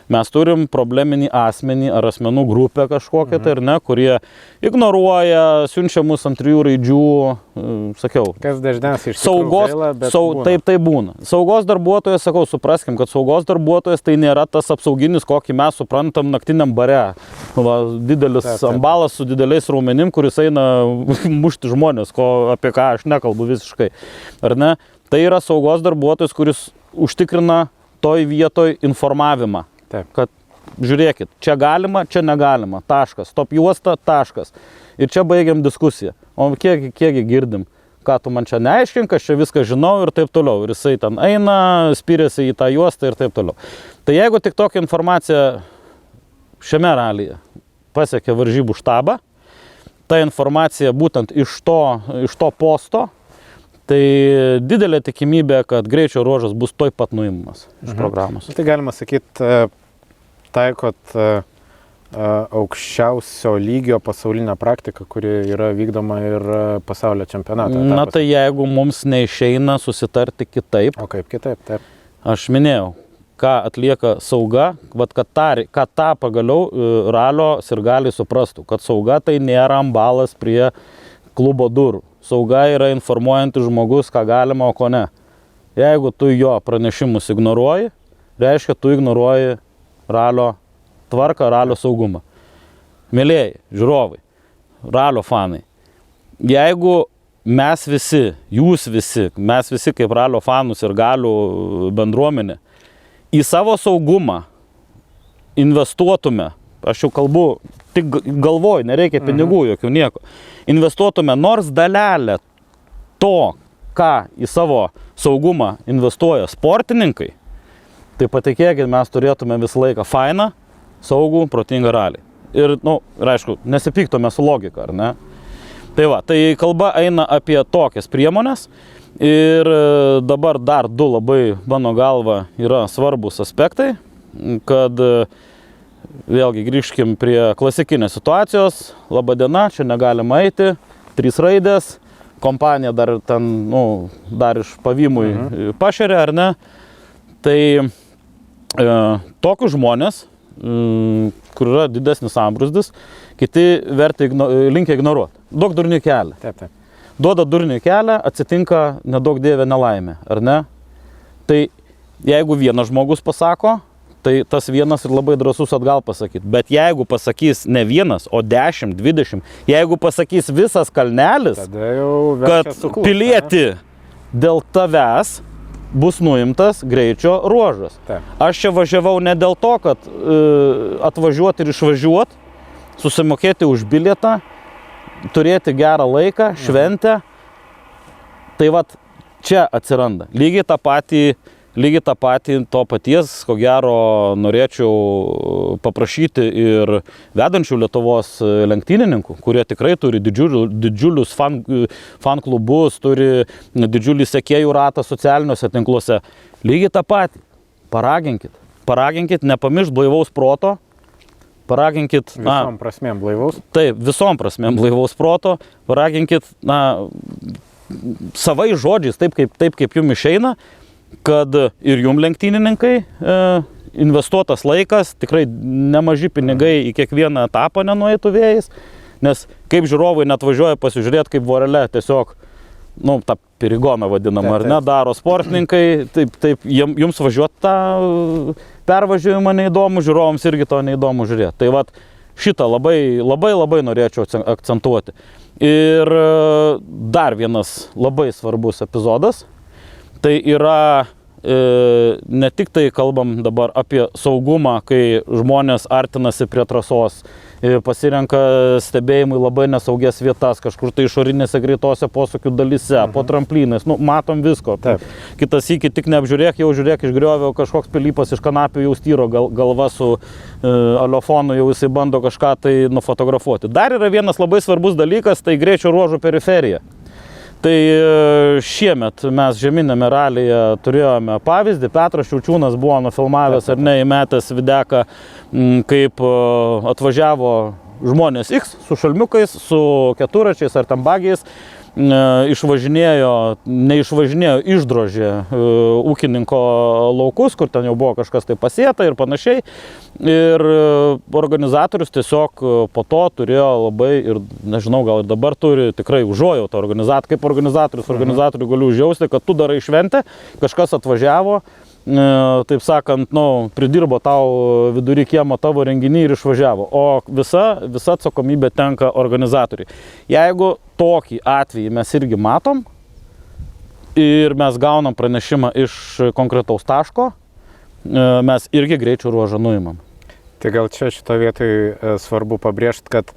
S5: mes turim probleminį asmenį ar asmenų grupę kažkokią, tai ar ne, kurie ignoruoja, siunčia mus ant 3 raidžių, sakiau.
S3: Kas dažniausiai iš tikrųjų gaila, bet būna.
S5: Taip būna. Saugos darbuotojas, sakau, supraskim, kad saugos darbuotojas tai nėra tas apsauginis, kokį mes suprantam naktiniam bare. Didelis ambalas su dideliais raumenim, kuris eina mušti žmonės, apie ką aš nekalbu visiškai. Ar ne? Tai yra saugos darbuotojas, kuris užtikrina toj vietoj informavimą.
S3: Taip.
S5: Kad žiūrėkit, čia galima, čia negalima, taškas, stop juosta, taškas. Ir čia baigiam diskusiją. O kiekgi girdim, ką tu man čia neaiškink, aš čia viską žinau ir taip toliau. Ir jisai ten eina, spiriasi į tą juostą ir taip toliau. Tai jeigu tik tokia informacija šiame ralyje pasiekia varžybų štabą, ta informacija būtent iš to posto, tai didelė tikimybė, kad greičio ruožas bus toj pat nuimamas iš programos.
S3: Tai galima sakyti, taikot aukščiausio lygio pasaulinę praktiką, kuri yra vykdoma ir pasaulio čempionate.
S5: Na tai jeigu mums neišeina susitarti kitaip.
S3: O kaip kitaip, taip.
S5: Aš minėjau, ką atlieka sauga, kad tą pagaliau ralio sirgaliai suprastų, kad sauga tai nėra ambalas prie klubo durų. Sauga yra informuojantis žmogus, ką galima, o ko ne. Jeigu tu jo pranešimus ignoruoji, reiškia, tu ignoruoji ralio tvarką, ralio saugumą. Mėlėjai, žiūrovai, ralio fanai, jeigu mes visi, mes visi kaip ralio fanus ir galių bendruomenė, į savo saugumą investuotume, aš jau kalbu, tik galvoju, nereikia pinigų, jokių nieko, investuotume nors dalelę to, ką į savo saugumą investuoja sportininkai, tai patikėkit, mes turėtume visą laiką fainą, saugų, protingą ralį. Ir, aišku, nesipyktume su logika, ar ne? Tai va, tai kalba eina apie tokias priemonės ir dabar dar 2 labai, mano galva, yra svarbus aspektai, kad vėlgi grįžkim prie klasikinės situacijos. Labadiena, čia negalima eiti, 3 raidės, kompanija dar ten, dar iš pavymui pašeria, ar ne? Tai tokius žmonės, kur yra didesnis sambrūzdis, kiti linkia ignoruoti. Duok durnių kelią.
S3: Taip.
S5: Duoda durnių kelią, atsitinka nedaug dievė nelaimė, ar ne? Tai jeigu vienas žmogus pasako, tai tas vienas ir labai drąsus atgal pasakyti. Bet jeigu pasakys ne vienas, o 10, 20, jeigu pasakys visas kalnelis, kad pilieti dėl tavęs bus nuimtas greičio ruožas.
S3: Taip.
S5: Aš čia važiavau ne dėl to, kad atvažiuoti ir išvažiuoti, susimokėti už bilietą, turėti gerą laiką, šventę. Tai vat čia atsiranda. Lygiai tą patį to paties, ko gero, norėčiau paprašyti ir vedančių Lietuvos lenktynininkų, kurie tikrai turi didžiulius fan klubus, turi didžiulį sekėjų ratą socialiniuose tinkluose. Lygiai tą patį. Paraginkit, nepamiršt blaivaus proto. Paraginkit...
S3: Visom prasmėm blaivaus.
S5: Taip, visom prasmėm blaivaus proto. Paraginkit, savais žodžiais, taip kaip jums išeina, kad ir jum lenktynininkai, investuotas laikas, tikrai nemaži pinigai į kiekvieną etapą nenueitų vėjais, nes kaip žiūrovai net važiuoja pasižiūrėti, kaip vorele tiesiog, tą pirigoną vadinamą, ar ne, daro sportininkai, taip, jums važiuoti tą pervažiavimą neįdomu, žiūrovams irgi to neįdomu žiūrėti. Tai vat šitą labai norėčiau akcentuoti. Ir dar vienas labai svarbus epizodas. Tai yra ne tik tai kalbam dabar apie saugumą, kai žmonės artinasi prie trasos, pasirenka stebėjimui labai nesaugias vietas, kažkur tai išorinėse greitose posūkių dalyse, po tramplynais, nu, matom visko.
S3: Taip.
S5: Kitas iki tik neapžiūrėk, jau žiūrėk iš griovio, kažkoks pilypas iš kanapių jau styro galva su aliofonu, jau jisai bando kažką tai nufotografuoti. Dar yra vienas labai svarbus dalykas, tai greičio ruožų periferija. Tai šiemet mes žeminiame ralyje turėjome pavyzdį, Petras Šiaučiūnas buvo nufilmavęs ar ne įmetęs videką, kaip atvažiavo žmonės X su šalmiukais, su keturačiais ar tam bagiais, neišvažinėjo, išdrožė ūkininko laukus, kur ten jau buvo kažkas tai pasėta ir panašiai. Ir organizatorius tiesiog po to turėjo labai, ir nežinau, gal ir dabar turi tikrai užuojautą kaip organizatorius galiu užjausti, kad tu darai šventę, kažkas atvažiavo, taip sakant, pridirbo tau vidury kiemo tavo renginį ir išvažiavo. O visa atsakomybė tenka organizatoriui. Jeigu tokį atvejį mes irgi matom ir mes gaunam pranešimą iš konkretaus taško, mes irgi greičio ruožą nuimam.
S3: Tai gal čia šito vietoj svarbu pabrėžti, kad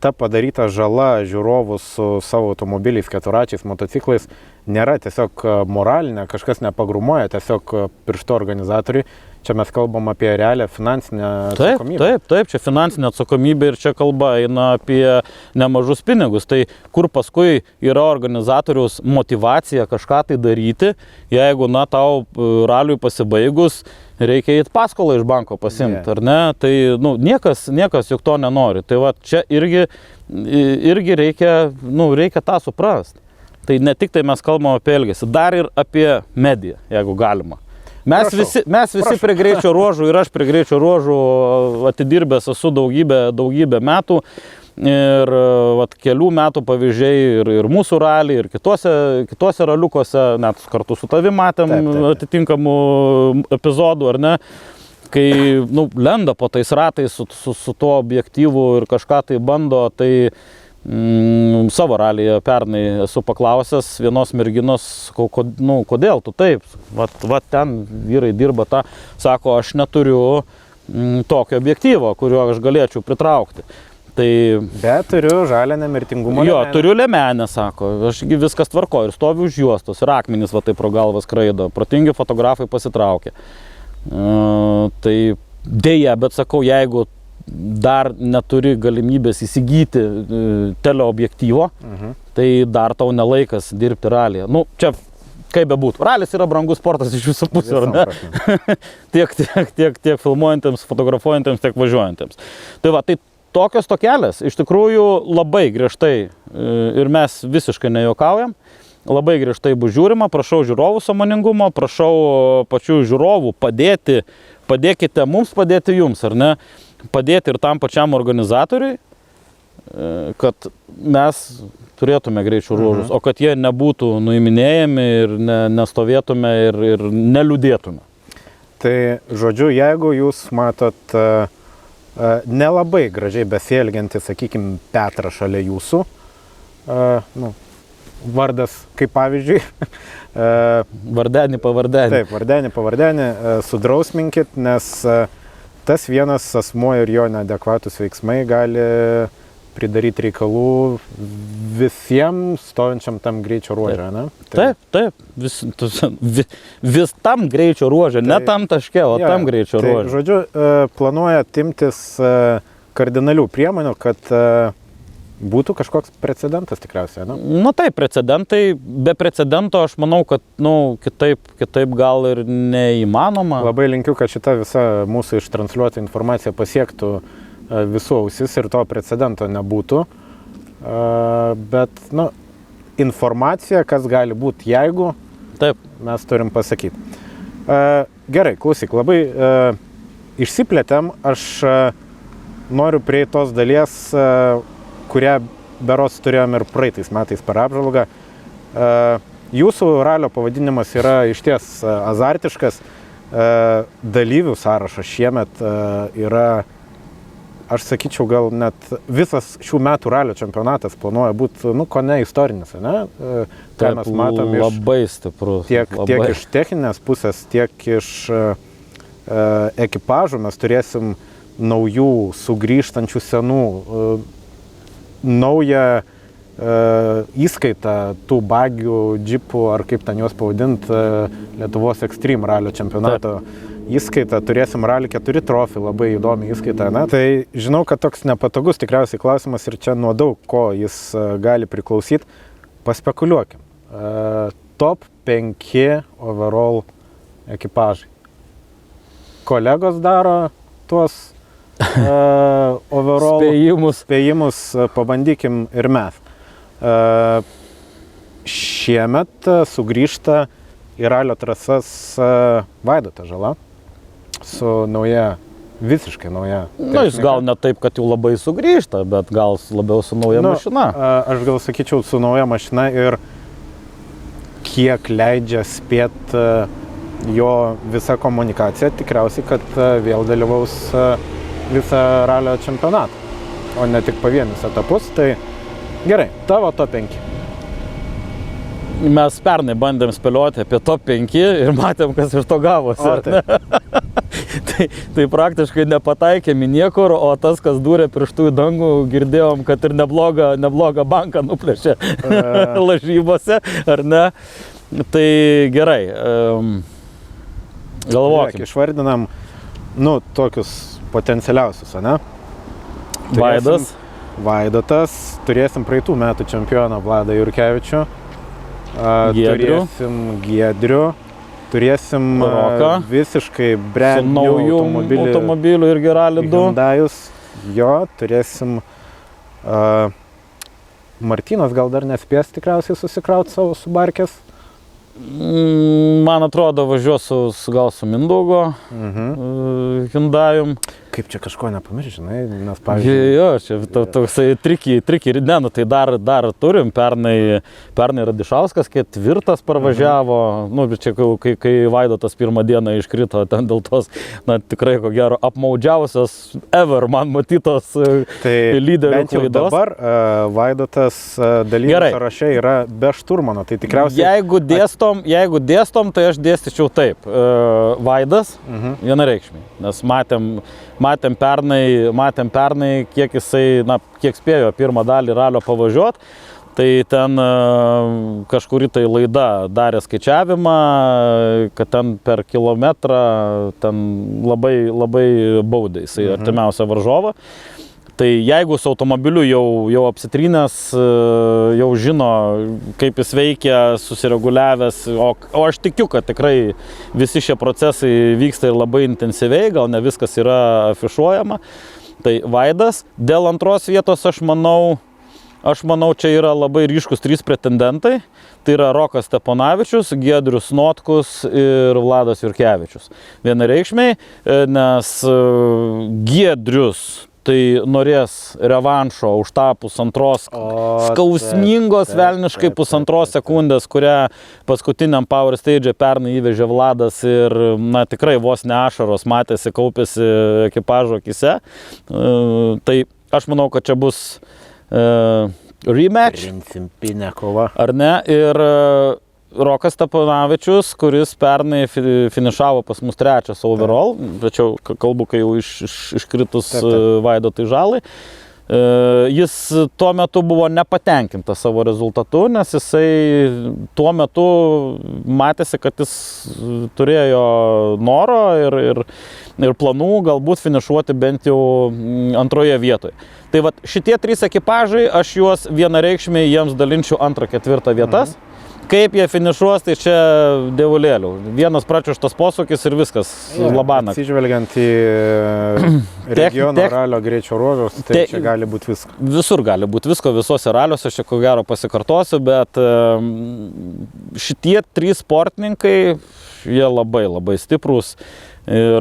S3: ta padaryta žala žiūrovų su savo automobiliais, keturačiais, motociklais nėra tiesiog moralinė, kažkas nepagrumuoja tiesiog piršto organizatoriui. Čia mes kalbam apie realią finansinę atsakomybę.
S5: Taip, čia finansinė atsakomybė ir čia kalba eina apie nemažus pinigus. Tai kur paskui yra organizatoriaus motyvacija kažką tai daryti, jeigu, tau raliui pasibaigus reikia įt paskolą iš banko pasimti, ar ne? Tai, niekas juk to nenori. Tai va, čia irgi reikia tą suprasti. Tai ne tik tai mes kalbame apie elgesį, dar ir apie mediją, jeigu galima. Mes visi prie greičio ruožų ir aš prie greičio ruožų atidirbęs esu daugybę metų ir kelių metų pavyzdžiai ir mūsų rally, ir kitose raliukose, net kartu su tavim matėm atitinkamų epizodų, ar ne, kai lenda po tais ratais su tuo objektyvu ir kažką tai bando, tai savo ralyje pernai esu paklausęs vienos merginos, kodėl tu taip, va ten vyrai dirba tą, sako, aš neturiu tokio objektyvo, kuriuo aš galėčiau pritraukti. Tai,
S3: bet turiu žalią nemirtingumo
S5: liemenę. Jo, turiu liemenę, sako, ašgi viskas tvarko ir stoviu už juostos ir akmenys va taip pro galvą skraido, protingi fotografai pasitraukia. Tai dėja, bet sakau, jeigu dar neturi galimybės įsigyti teleobjektyvo, tai dar tau nelaikas dirbti ralyje. Čia kaip bebūtų. Ralis yra brangus sportas iš visų pusių, ar ne? tiek filmuojantiems, fotografuojantiems, tiek važiuojantiems. Tai va, tai tokios tokelės iš tikrųjų labai griežtai ir mes visiškai nejuokaujam. Labai griežtai bus žiūrima, prašau žiūrovų sąmoningumo, prašau pačių žiūrovų padėkite mums padėti jums, ar ne? Padėti ir tam pačiam organizatoriui, kad mes turėtume greičio ruožus, o kad jie nebūtų nuiminėjami ir nestovėtume ir neliūdėtume. Tai,
S3: žodžiu, jeigu jūs matot nelabai gražiai besielgiantį, sakykime, Petrą šalia jūsų, vardas kaip pavyzdžiui.
S5: Vardenį, pavardenį.
S3: Taip, vardenį, pavardenį, sudrausminkit, nes tas vienas asmuo ir jo neadekvatus veiksmai gali pridaryti reikalų visiems stovinčiam tam greičio ruože, ne?
S5: Taip, vis tam greičio ruože, ne tam taške, o tam greičio ruože.
S3: Žodžiu, planuoja imtis kardinalių priemonių, kad būtų kažkoks precedentas tikriausiai, ne?
S5: Taip, precedentai, be precedento aš manau, kad kitaip gal ir neįmanoma.
S3: Labai linkiu, kad šita visa mūsų ištransliuota informacija pasiektų visų ausis ir to precedento nebūtų. Bet, informacija, kas gali būti, jeigu, mes turim pasakyti. Gerai, klausyk, labai išsiplėtėm, aš noriu prie tos dalies, kurią berods turėjom ir praeitais metais per apžvalgą. Jūsų ralio pavadinimas yra išties azartiškas. Dalyvių sąrašas šiemet yra aš sakyčiau, gal net visas šių metų ralio čempionatas planuoja būti, ko ne istorinis, ne? Ką mes matom
S5: labai stiprus.
S3: Tiek iš techninės pusės, tiek iš ekipažų mes turėsim naujų, sugrįžtančių senų, naują įskaitą tų bagių, džipų, ar kaip ten juos pavadint, Lietuvos Extreme ralio čempionato įskaitą. Turėsim Rally 4 trofį, labai įdomi įskaita. Ne? Tai žinau, kad toks nepatogus tikriausiai klausimas ir čia nuo daug ko jis gali priklausyti. Paspekuliuokim. Top 5 overall ekipažai. Kolegos daro tuos overall spėjimus, pabandykim ir mes. Šiemet sugrįžta į ralio trasas Vaidotas Žala su nauja, visiškai nauja technika.
S5: Jis gal ne taip, kad jau labai sugrįžta, bet gal labiau su nauja mašina.
S3: Aš gal sakyčiau su nauja mašina ir kiek leidžia spėt jo visa komunikacija, tikriausiai, kad vėl dalyvaus visą ralio čempionatą, o ne tik pavienius etapus. Tai gerai, tavo top 5.
S5: Mes pernai bandėm spėlioti apie top 5 ir matėm, kas iš to gavosi. Tai praktiškai nepataikėm į niekur, o tas, kas dūrė pirštų į dangų, girdėjom, kad ir neblogą banką nuplėšė lažybose, ar ne? Tai gerai, galvokim.
S3: Išvardinam, tokius potencialiausius, ne? Vaidotas, turėsim praeitų metų čempioną Vladą Jurkevičių, turėsim Giedrių, turėsim
S5: Roką,
S3: visiškai brand new
S5: automobilių ir Rally 2.
S3: Hyundaius, turėsim Martynas gal dar nespės tikriausiai susikrauti savo Subarkės.
S5: Man atrodo, važiuos gal su Mindaugo Hyundaium.
S3: Kaip čia kažko nepamiršti, žinai, nes pavyzdžiui...
S5: Jo, čia toksai triki, tai dar turim, pernai Radišauskas 4 parvažiavo, bet čia kai Vaidotas pirmą dieną iškrito ten dėl tos, tikrai ko gero apmaudžiausios ever man matytos lyderių
S3: bent jau
S5: klaidos.
S3: Dabar Vaidotas dalyvių sąraše yra be šturmano, tai tikriausiai...
S5: Jeigu dėstom, tai aš dėstyčiau taip. Vaidas, vienareikšmiai, nes matėm pernai, kiek jisai, kiek spėjo pirmą dalį ralio pavažiuot, tai ten kažkuri tai laida darė skaičiavimą, kad ten per kilometrą ten labai baudė jisai artimiausią varžovą. Tai jeigu su automobiliu jau apsitrynęs, jau žino, kaip jis veikia, susireguliavęs, o aš tikiu, kad tikrai visi šie procesai vyksta ir labai intensyviai, gal ne viskas yra afišuojama. Tai Vaidas, dėl antros vietos aš manau, čia yra labai ryškus 3 pretendentai. Tai yra Rokas Steponavičius, Giedrius Notkus ir Vladas Jurkevičius. Vienareikšmiai, nes Giedrius tai norės revanšo užtapus skausmingos velniškai 1,5 sekundės, kurią paskutiniam Power Stage pernai įvežė Vladas ir tikrai vos ne ašaros matėsi, kaupėsi ekipažo akise. Tai aš manau, kad čia bus rematch.
S3: Principinė kova.
S5: Ar ne? Ir Rokas Steponavičius, kuris pernai finišavo pas mus 3 overall, tačiau kalbu, kai jau iškritus Vaidotui Žalai. Jis tuo metu buvo nepatenkintas savo rezultatu, nes jisai tuo metu matėsi, kad jis turėjo noro ir planų galbūt finišuoti bent jau antroje vietoje. Tai šitie 3 ekipažai, aš juos vienareikšmiai jiems dalinčiau 2, 4 vietas. Kaip jie finišuos, tai čia dievulėlių. Vienas pračiuštas posūkis ir viskas, labanak.
S3: Atsižvelgiant į regiono ralio greičio ruožus, tai čia gali būti visko.
S5: Visur gali būti visko, visuose raliuose, aš čia ko gero pasikartosiu, bet šitie 3 sportininkai, jie labai stiprūs ir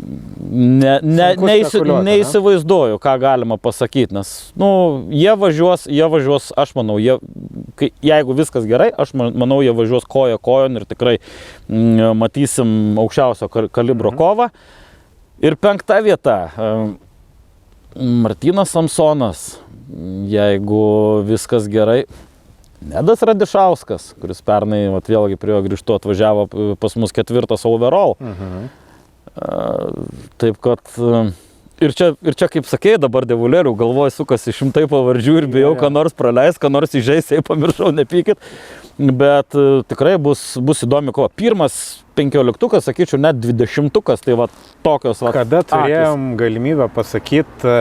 S5: neįsivaizduoju, ką galima pasakyti, nes jie važiuos, aš manau, jeigu viskas gerai, aš manau, jie važiuos koja kojon ir tikrai matysim aukščiausio kalibro kovą. Ir 5 vieta. Martynas Samsonas, jeigu viskas gerai. Nedas Radišauskas, kuris pernai, vėlgi prie jo grįžtu, atvažiavo pas mus 4 overall. Taip kad... Ir čia, kaip sakėjai, dabar devulierių galvoju sukasi 100 pavardžių ir bijau, ką nors praleis, ką nors įžeis, jei pamiršau, nepykit. Bet tikrai bus įdomi kova. Pirmas 15, sakyčiau, net 20, tai va tokios va.
S3: Kada turėjom galimybę pasakyti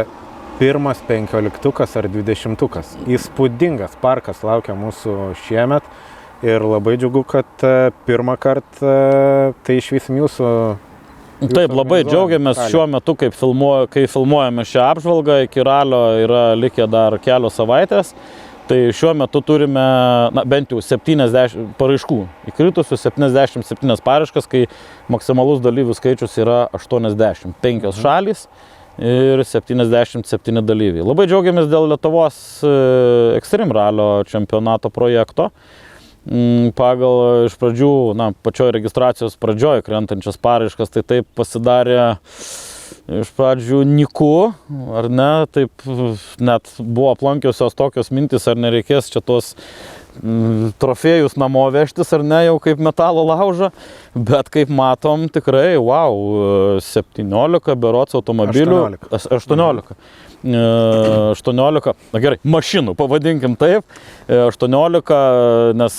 S3: pirmas 15 ar 20. Įspūdingas parkas laukia mūsų šiemet ir labai džiugu, kad pirmą kartą tai išvysim jūsų.
S5: Taip, labai džiaugiamės šiuo metu, kai filmuojame šią apžvalgą, iki ralio yra likę dar kelios savaitės. Tai šiuo metu turime bent jau 70 paraiškų, įkritusių 77 paraiškas, kai maksimalus dalyvių skaičius yra 80, 5 šalys ir 77 dalyviai. Labai džiaugiamės dėl Lietuvos Extreme ralio čempionato projekto. Pagal iš pradžių, pačioj registracijos pradžioj krentančias paraiškas, tai taip pasidarė iš pradžių nyku, ar ne, taip net buvo aplankiusios tokios mintis, ar nereikės čia tos trofėjus namo vežtis, ar ne, jau kaip metalo laužą, bet kaip matom, tikrai, wow, 17 berods automobilių, 18. 18, gerai, mašinų, pavadinkim taip, 18, nes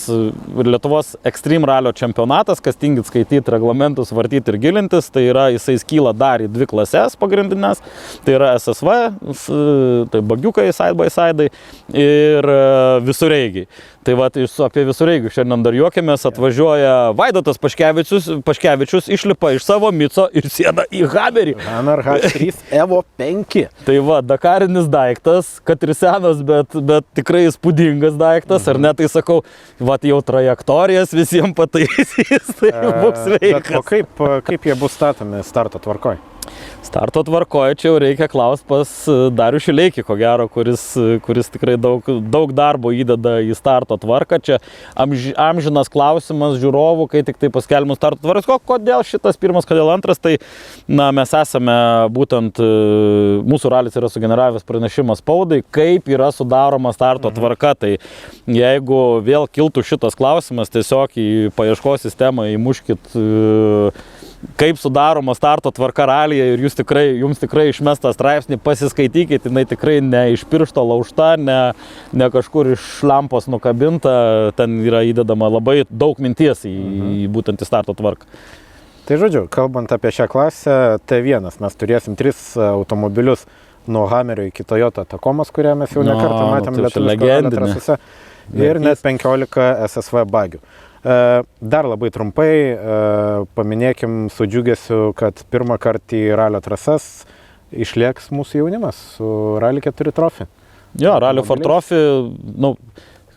S5: Lietuvos Extreme ralio čempionatas, kas tingit skaityti reglamentus, vartyti ir gilintis, tai yra, jisai skyla dar į 2 klases pagrindinės, tai yra SSV, tai bagiukai, side by side ir visureigiai. Tai va, apie visureigių šiandien dar juokiamės, atvažiuoja Vaidotas Paškevičius, išlipa iš savo mico ir sėda į Hamerį.
S3: Hammer H3 Evo 5.
S5: Tai va, dakarinis daiktas, kad ir senas, bet tikrai įspūdingas daiktas, ar ne, tai sakau, va, jau trajektorijas visiems pataisys, tai būk sveikas.
S3: Bet o kaip jie bus statomi starto tvarkoj?
S5: Starto tvarkoje čia jau reikia klausti pas Darių Šileikį, ko gero, kuris tikrai daug darbo įdeda į starto tvarką. Čia amžinas klausimas žiūrovų, kai tik tai paskelbimus starto tvarkos. Kodėl šitas pirmas, kodėl antras, tai mes esame būtent, mūsų ralis yra sugeneravęs pranešimą spaudai, kaip yra sudaroma starto tvarka. Tai jeigu vėl kiltų šitas klausimas, tiesiog į paieškos sistemą įmuškit kaip sudaroma starto tvarka ralyje ir jums tikrai išmestą straipsnį, pasiskaitykit, jinai tikrai ne iš piršto laužta, ne kažkur iš lampos nukabinta, ten yra įdedama labai daug minties į būtent į starto tvarką.
S3: Tai žodžiu, kalbant apie šią klasę, T1 mes turėsim 3 automobilius nuo Hamerio iki Toyota Tacomas, kurią mes jau nekartą matėm lietuviško ralio trasose, ir net 15 SSV bagių. Dar labai trumpai paminėkim su džiugesiu, kad pirmą kartą į ralio trasas išlieks mūsų jaunimas su Rally 4 Trophy.
S5: Jo, Rally 4 Trophy,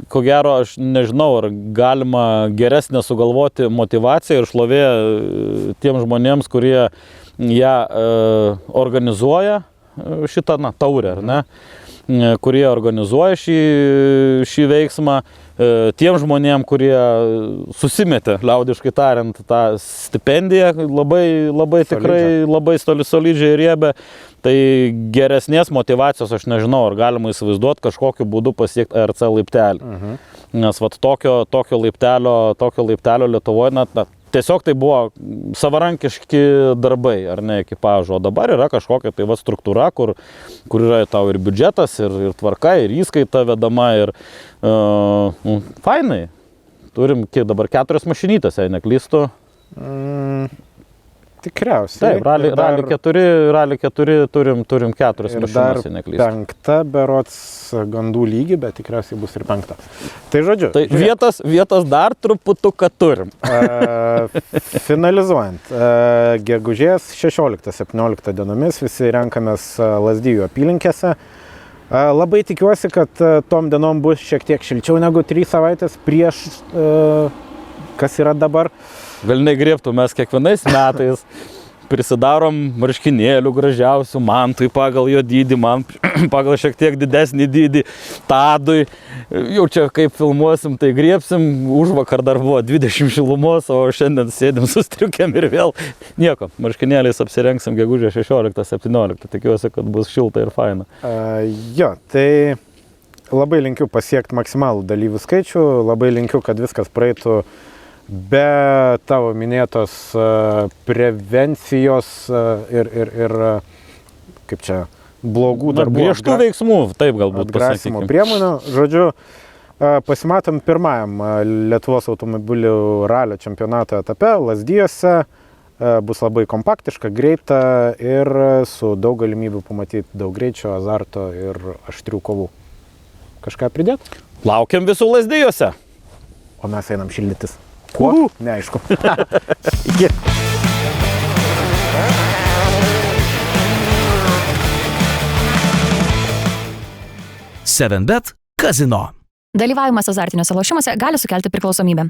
S5: ko gero, aš nežinau, ar galima geresnę sugalvoti motivaciją ir šlovė tiem žmonėms, kurie ją organizuoja šitą taurę, ar ne? Kurie organizuoja šį veiksmą, tiem žmonėm, kurie susimetė, liaudiškai tariant, tą stipendiją, labai tikrai labai solidžiai riebė, tai geresnės motivacijos aš nežinau, ar galima įsivaizduoti kažkokiu būdu pasiekti ARC laiptelį. Nes vat tokio laiptelio Lietuvoje, tiesiog tai buvo savarankiški darbai, ar ne, ekipažo. O dabar yra kažkokia tai va struktūra, kur yra tau ir biudžetas, ir tvarka, ir įskaita vedama, ir fainai. Turim dabar 4 mašinytės, jei neklystu.
S3: Tikriausiai.
S5: Taip, Rally 4 turim 4 mašinas, jei neklystu.
S3: Ir dar 5 berods gandų lygį, bet tikriausiai bus ir 5. Tai žodžiu.
S5: Tai vietos dar truputuką turim.
S3: Finalizuojant, gegužės 16-17 dienomis visi renkamės Lazdijų apylinkėse. Labai tikiuosi, kad tom dienom bus šiek tiek šilčiau negu 3 savaitės prieš, kas yra dabar.
S5: Velniai griebtų mes kiekvienais metais prisidarom marškinėlių gražiausių, Mantui pagal jo dydį, man pagal šiek tiek didesnį dydį, Tadui. Jau čia kaip filmuosim, tai griebsim, užvakar dar buvo 20 šilumos, o šiandien sėdim su striukėm ir vėl nieko. Marškinėliais apsirengsim gegužės 16-17, tikiuosi, kad bus šilta ir faina.
S3: Jo, tai labai linkiu pasiekti maksimalų dalyvių skaičių, labai linkiu, kad viskas praeitų be tavo minėtos prevencijos ir kaip čia, blogų darbų.
S5: Griežtų veiksmų, taip galbūt
S3: atgrasimo
S5: pasakykim.
S3: priemonių. Žodžiu, pasimatom pirmajam Lietuvos automobilių ralio čempionato etape Lazdijose. Bus labai kompaktiška, greita ir su daug galimybių pamatyti daug greičio, azarto ir aštrių kovų. Kažką pridėt?
S5: Laukiam visų Lazdijose.
S3: O mes einam šildytis. Kuo? Neaišku. Iki.
S1: 7bet Casino.
S2: Dalyvavimas azartiniuose lošimuose gali sukelti priklausomybę.